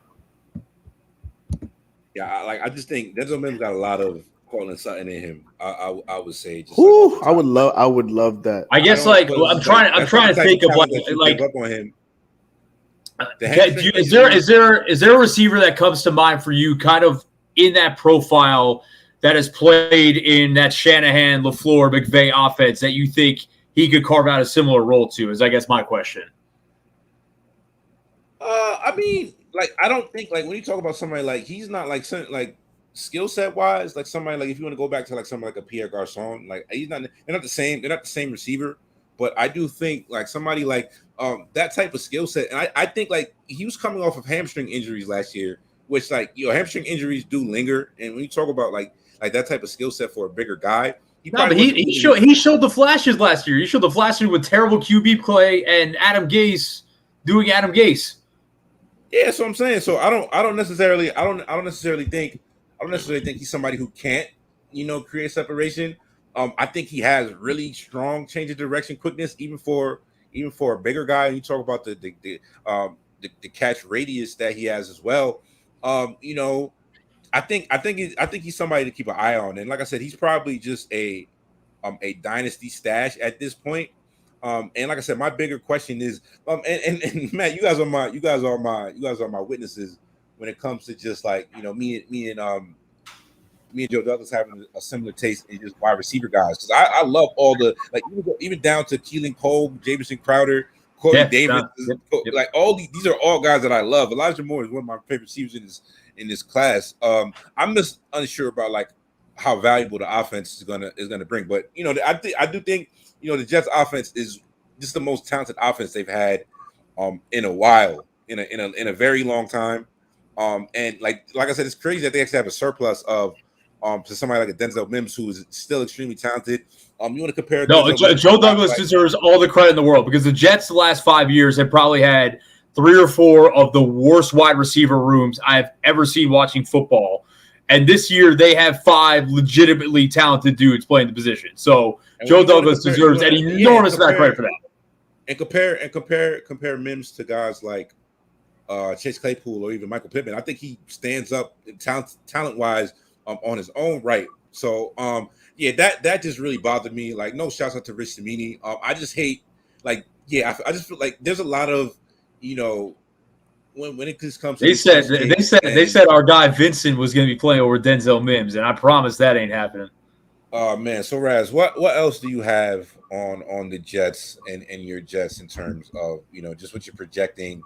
Yeah, I just think Denzel Mims got a lot of calling something in him. I would say. Just I would love that. I guess I'm trying to think of like up on him. Is there a receiver that comes to mind for you, kind of in that profile that has played in that Shanahan, LaFleur, McVay offense that you think he could carve out a similar role to? Is I guess my question. I mean, like I don't think like when you talk about somebody like he's not like skill set wise, like somebody like if you want to go back to like somebody like a Pierre Garçon, like they're not the same receiver, but I do think like somebody like that type of skill set, and I think like he was coming off of hamstring injuries last year, which like hamstring injuries do linger, and when you talk about like that type of skill set for a bigger guy, he showed the flashes last year. He showed the flashes with terrible QB play and Adam Gase doing Adam Gase. Yeah, so I'm saying so I don't necessarily think he's somebody who can't, create separation. I think he has really strong change of direction quickness, even for a bigger guy. And you talk about the catch radius that he has as well. I think he's somebody to keep an eye on. And like I said, he's probably just a dynasty stash at this point. And like I said, my bigger question is, and Matt, you guys are my witnesses when it comes to just like me and Joe Douglas having a similar taste in just wide receiver guys, because I love all the like even down to Keelan Cole, Jamison Crowder, Corey Davis, like all these are all guys that I love. Elijah Moore is one of my favorite receivers in this class. I'm just unsure about like how valuable the offense is gonna bring, but I do think the Jets offense is just the most talented offense they've had in a while, in a very long time. And like I said, it's crazy that they actually have a surplus of to somebody like a Denzel Mims, who is still extremely talented. You want to compare? No, Joe Douglas deserves all the credit in the world because the Jets the last 5 years have probably had 3 or 4 of the worst wide receiver rooms I've ever seen watching football. And this year they have 5 legitimately talented dudes playing the position. So Joe Douglas deserves an enormous amount of credit for that. And compare Mims to guys like Chase Claypool or even Michael Pittman. I think he stands up talent wise on his own right. So yeah, that just really bothered me. Like, no shouts out to Rich Cimini. I just hate, like, yeah, I just feel like there's a lot of, you know, when it just comes to they said our guy Vincent was going to be playing over Denzel Mims, and I promise that ain't happening. Man, so Raz, what else do you have on the Jets and your Jets in terms of, you know, just what you're projecting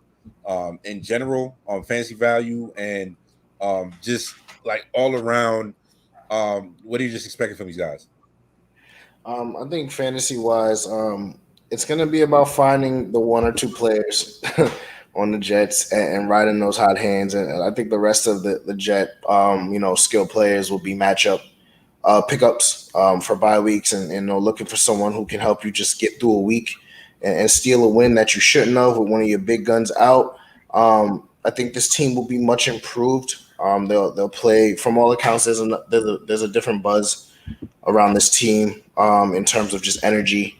in general on fantasy value and just like all around? What are you just expecting from these guys? I think fantasy wise, it's going to be about finding the 1 or 2 players on the Jets and riding those hot hands. And I think the rest of the Jet, skill players will be matchup pickups for bye weeks and looking for someone who can help you just get through a week and steal a win that you shouldn't have with one of your big guns out. I think this team will be much improved. They'll play, from all accounts, there's a different buzz around this team in terms of just energy.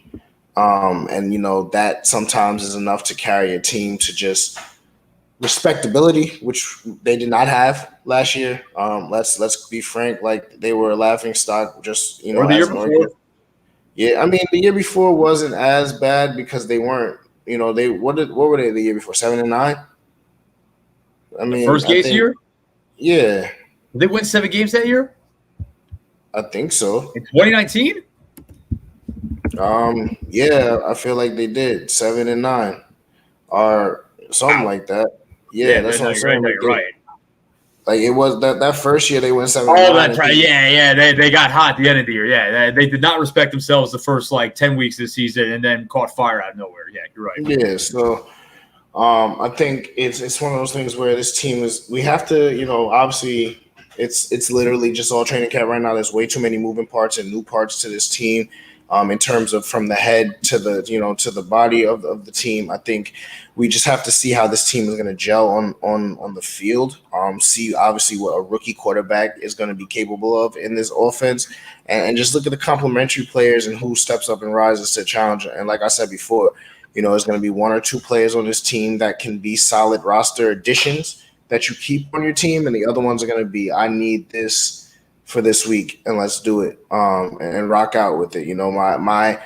And, that sometimes is enough to carry a team to just respectability, which they did not have last year. Let's be frank, like they were a laughing stock just, or the year before. Yeah, I mean, the year before wasn't as bad because they weren't, what were they the year before? 7-9? I mean, first Gase year? Yeah. Did they win 7 games that year? I think so. In 2019? Yeah, I feel like they did 7-9 or something like that. Yeah, that's what I'm saying. Right. Like it was that first year they went 7-9. Oh, that's right. Yeah. They got hot at the end of the year. Yeah, they did not respect themselves the first 10 weeks of the season, and then caught fire out of nowhere. Yeah, you're right. Yeah, so I think it's one of those things where this team is. We have to, obviously, it's literally just all training camp right now. There's way too many moving parts and new parts to this team. In terms of from the head to the to the body of the team. I think we just have to see how this team is going to gel on the field. See obviously what a rookie quarterback is going to be capable of in this offense, and just look at the complementary players and who steps up and rises to the challenge. And like I said before, there's going to be 1 or 2 players on this team that can be solid roster additions that you keep on your team, and the other ones are going to be, I need this for this week and let's do it and rock out with it. My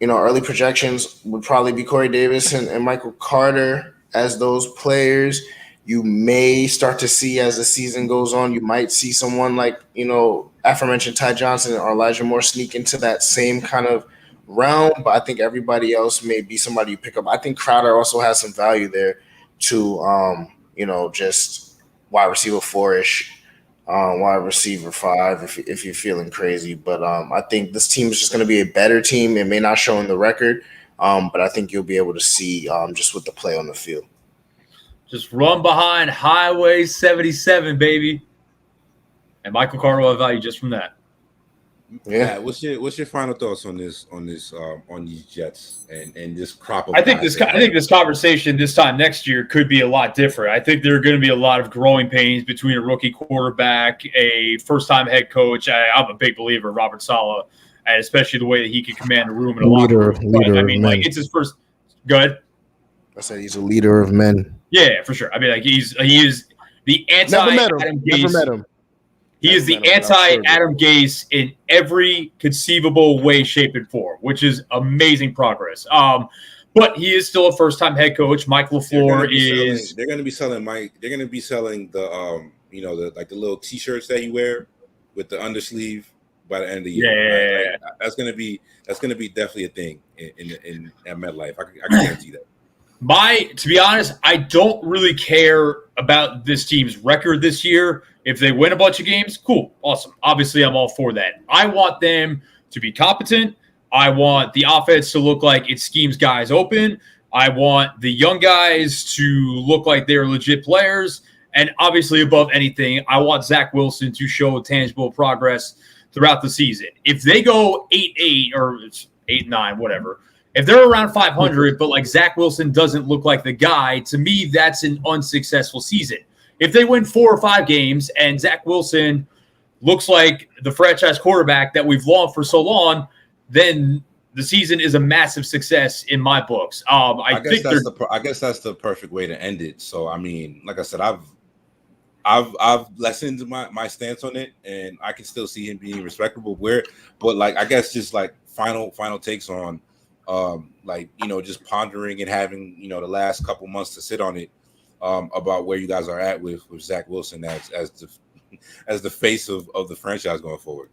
early projections would probably be Corey Davis and Michael Carter as those players. You may start to see as the season goes on, you might see someone like, aforementioned Ty Johnson or Elijah Moore sneak into that same kind of realm, but I think everybody else may be somebody you pick up. I think Crowder also has some value there to, just wide receiver 4-ish. Wide receiver 5 if you're feeling crazy. But I think this team is just going to be a better team. It may not show in the record, but I think you'll be able to see just with the play on the field. Just run behind Highway 77, baby. And Michael Carter will have value just from that. Yeah. What's your final thoughts on these Jets and this crop of? I think this conversation this time next year could be a lot different. I think there are going to be a lot of growing pains between a rookie quarterback, a first-time head coach. I'm a big believer in Robert Saleh, and especially the way that he can command a room in a locker room. Leader. I mean, it's his first. Go ahead. I said he's a leader of men. Yeah, for sure. I mean, he is the anti-Adam Gase. Never met him. He is the anti-Adam Gase in every conceivable way, shape, and form, which is amazing progress. But he is still a first-time head coach. Mike LaFleur is. They're going to be selling Mike. They're going to be selling the the little T-shirts that you wear with the undersleeve by the end of the year. Yeah, right? That's going to be definitely a thing in MetLife. I can guarantee that. To be honest, I don't really care about this team's record this year. If they win a bunch of games, cool, awesome. Obviously, I'm all for that. I want them to be competent. I want the offense to look like it schemes guys open. I want the young guys to look like they're legit players. And obviously, above anything, I want Zach Wilson to show tangible progress throughout the season. If they go 8-8 or 8-9, whatever, if they're around 500, but like Zach Wilson doesn't look like the guy, to me, that's an unsuccessful season. If they win 4 or 5 games and Zach Wilson looks like the franchise quarterback that we've longed for so long, then the season is a massive success in my books. I guess that's the perfect way to end it. So, I mean, like I said, I've lessened my stance on it, and I can still see him being respectable. But like, I guess just like final takes on, like, you know, just pondering and having, you know, the last couple months to sit on it, about where you guys are at with Zach Wilson as the face of the franchise going forward.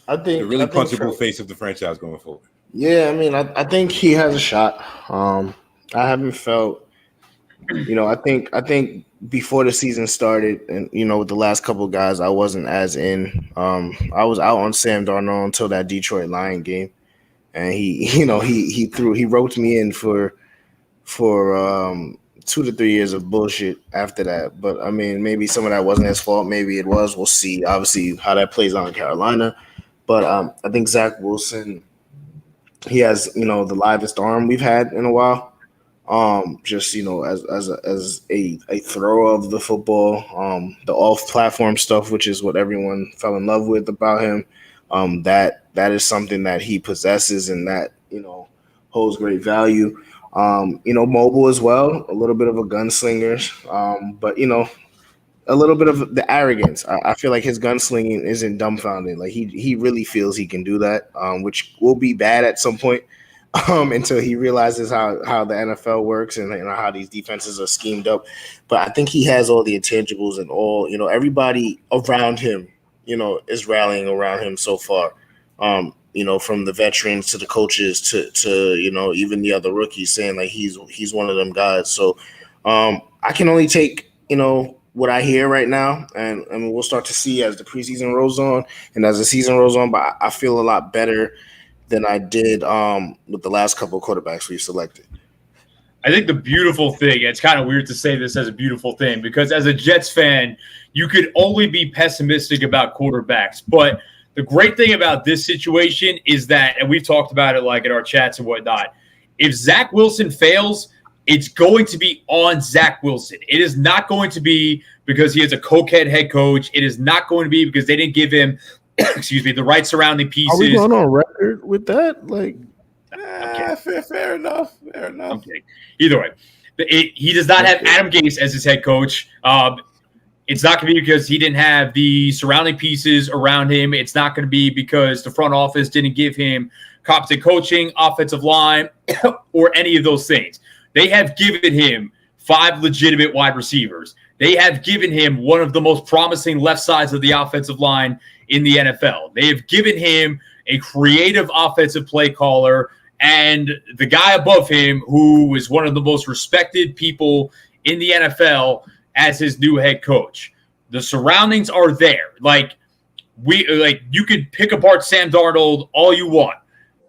I think the really punchable face of the franchise going forward. Yeah, I mean, I think he has a shot. I haven't felt, you know, I think before the season started, and you know, with the last couple of guys, I wasn't as in. I was out on Sam Darnold until that Detroit Lion game, and he roped me in for 2 to 3 years of bullshit after that. But I mean, maybe some of that wasn't his fault. Maybe it was. We'll see. Obviously, how that plays out in Carolina. But I think Zach Wilson, he has, you know, the livest arm we've had in a while. Just, you know, as a thrower of the football, the off-platform stuff, which is what everyone fell in love with about him. That is something that he possesses, and that, you know, holds great value. You know, mobile as well, a little bit of a gunslinger, but, you know, a little bit of the arrogance. I feel like his gunslinging isn't dumbfounded. Like he really feels he can do that, which will be bad at some point, until he realizes how the NFL works and, you know, how these defenses are schemed up. But I think he has all the intangibles, and all, you know, everybody around him, you know, is rallying around him so far. You know, from the veterans to the coaches to you know, even the other rookies saying like he's one of them guys. So I can only take, you know, what I hear right now, and I mean, we'll start to see as the preseason rolls on and as the season rolls on. But I feel a lot better than I did with the last couple of quarterbacks we've selected. I think the beautiful thing, it's kind of weird to say this as a beautiful thing, because as a Jets fan, you could only be pessimistic about quarterbacks. But the great thing about this situation is that, and we've talked about it like in our chats and whatnot, if Zach Wilson fails, it's going to be on Zach Wilson. It is not going to be because he is a cokehead head coach. It is not going to be because they didn't give him, the right surrounding pieces. Are we going on record with that? Like, fair enough. I'm kidding. Either way, he does not have Adam Gase as his head coach. It's not going to be because he didn't have the surrounding pieces around him. It's not going to be because the front office didn't give him competent coaching, offensive line, or any of those things. They have given him 5 legitimate wide receivers. They have given him one of the most promising left sides of the offensive line in the NFL. They have given him a creative offensive play caller, and the guy above him, who is one of the most respected people in the NFL, as his new head coach. The surroundings are there. You could pick apart Sam Darnold all you want.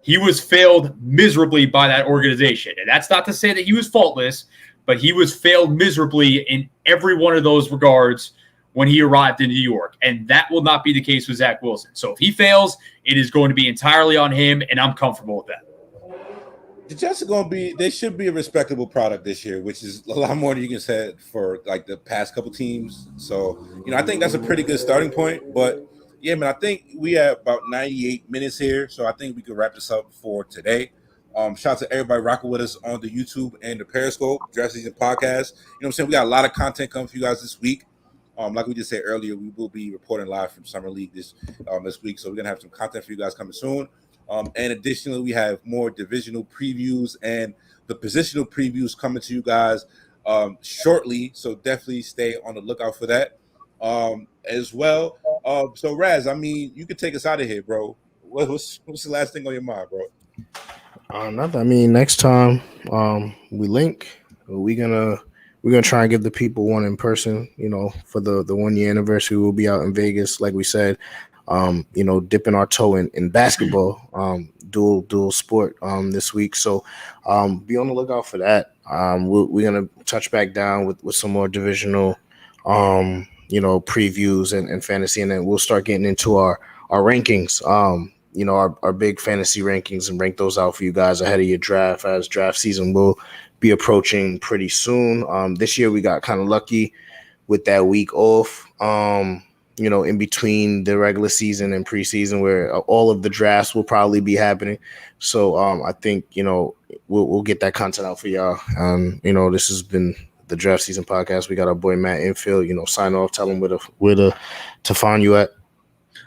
He was failed miserably by that organization. And that's not to say that he was faultless, but he was failed miserably in every one of those regards when he arrived in New York. And that will not be the case with Zach Wilson. So if he fails, it is going to be entirely on him, and I'm comfortable with that. The Jets are going to be – they should be a respectable product this year, which is a lot more than you can say for, like, the past couple teams. So, you know, I think that's a pretty good starting point. But, yeah, man, I think we have about 98 minutes here, so I think we can wrap this up for today. Shout out to everybody rocking with us on the YouTube and the Periscope Draft Season Podcast. You know what I'm saying? We got a lot of content coming for you guys this week. Like we just said earlier, we will be reporting live from Summer League this week, so we're going to have some content for you guys coming soon. And additionally, we have more divisional previews and the positional previews coming to you guys shortly. So definitely stay on the lookout for that as well. So Raz, I mean, you can take us out of here, bro. What's the last thing on your mind, bro? Nothing. I mean, next time we link, we're gonna try and give the people one in person. You know, for the 1 year anniversary, we'll be out in Vegas, like we said. dipping our toe in basketball, dual sport this week. So be on the lookout for that. We're gonna touch back down with some more divisional previews and fantasy, and then we'll start getting into our rankings. Our big fantasy rankings, and rank those out for you guys ahead of your draft, as draft season will be approaching pretty soon. This year we got kind of lucky with that week off, in between the regular season and preseason, where all of the drafts will probably be happening. So I think, we'll get that content out for y'all. This has been the Draft Season Podcast. We got our boy Matt Infield, sign off, tell him where to find you at.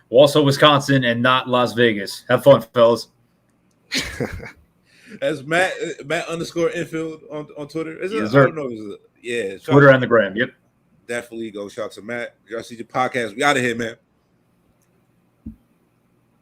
Also Wisconsin and not Las Vegas. Have fun, fellas. As Matt _ Infield on Twitter. Is it? Yes, I don't know. Yeah. Twitter and the gram. Yep. Definitely go shout to Matt. Y'all see the podcast. We out of here, man.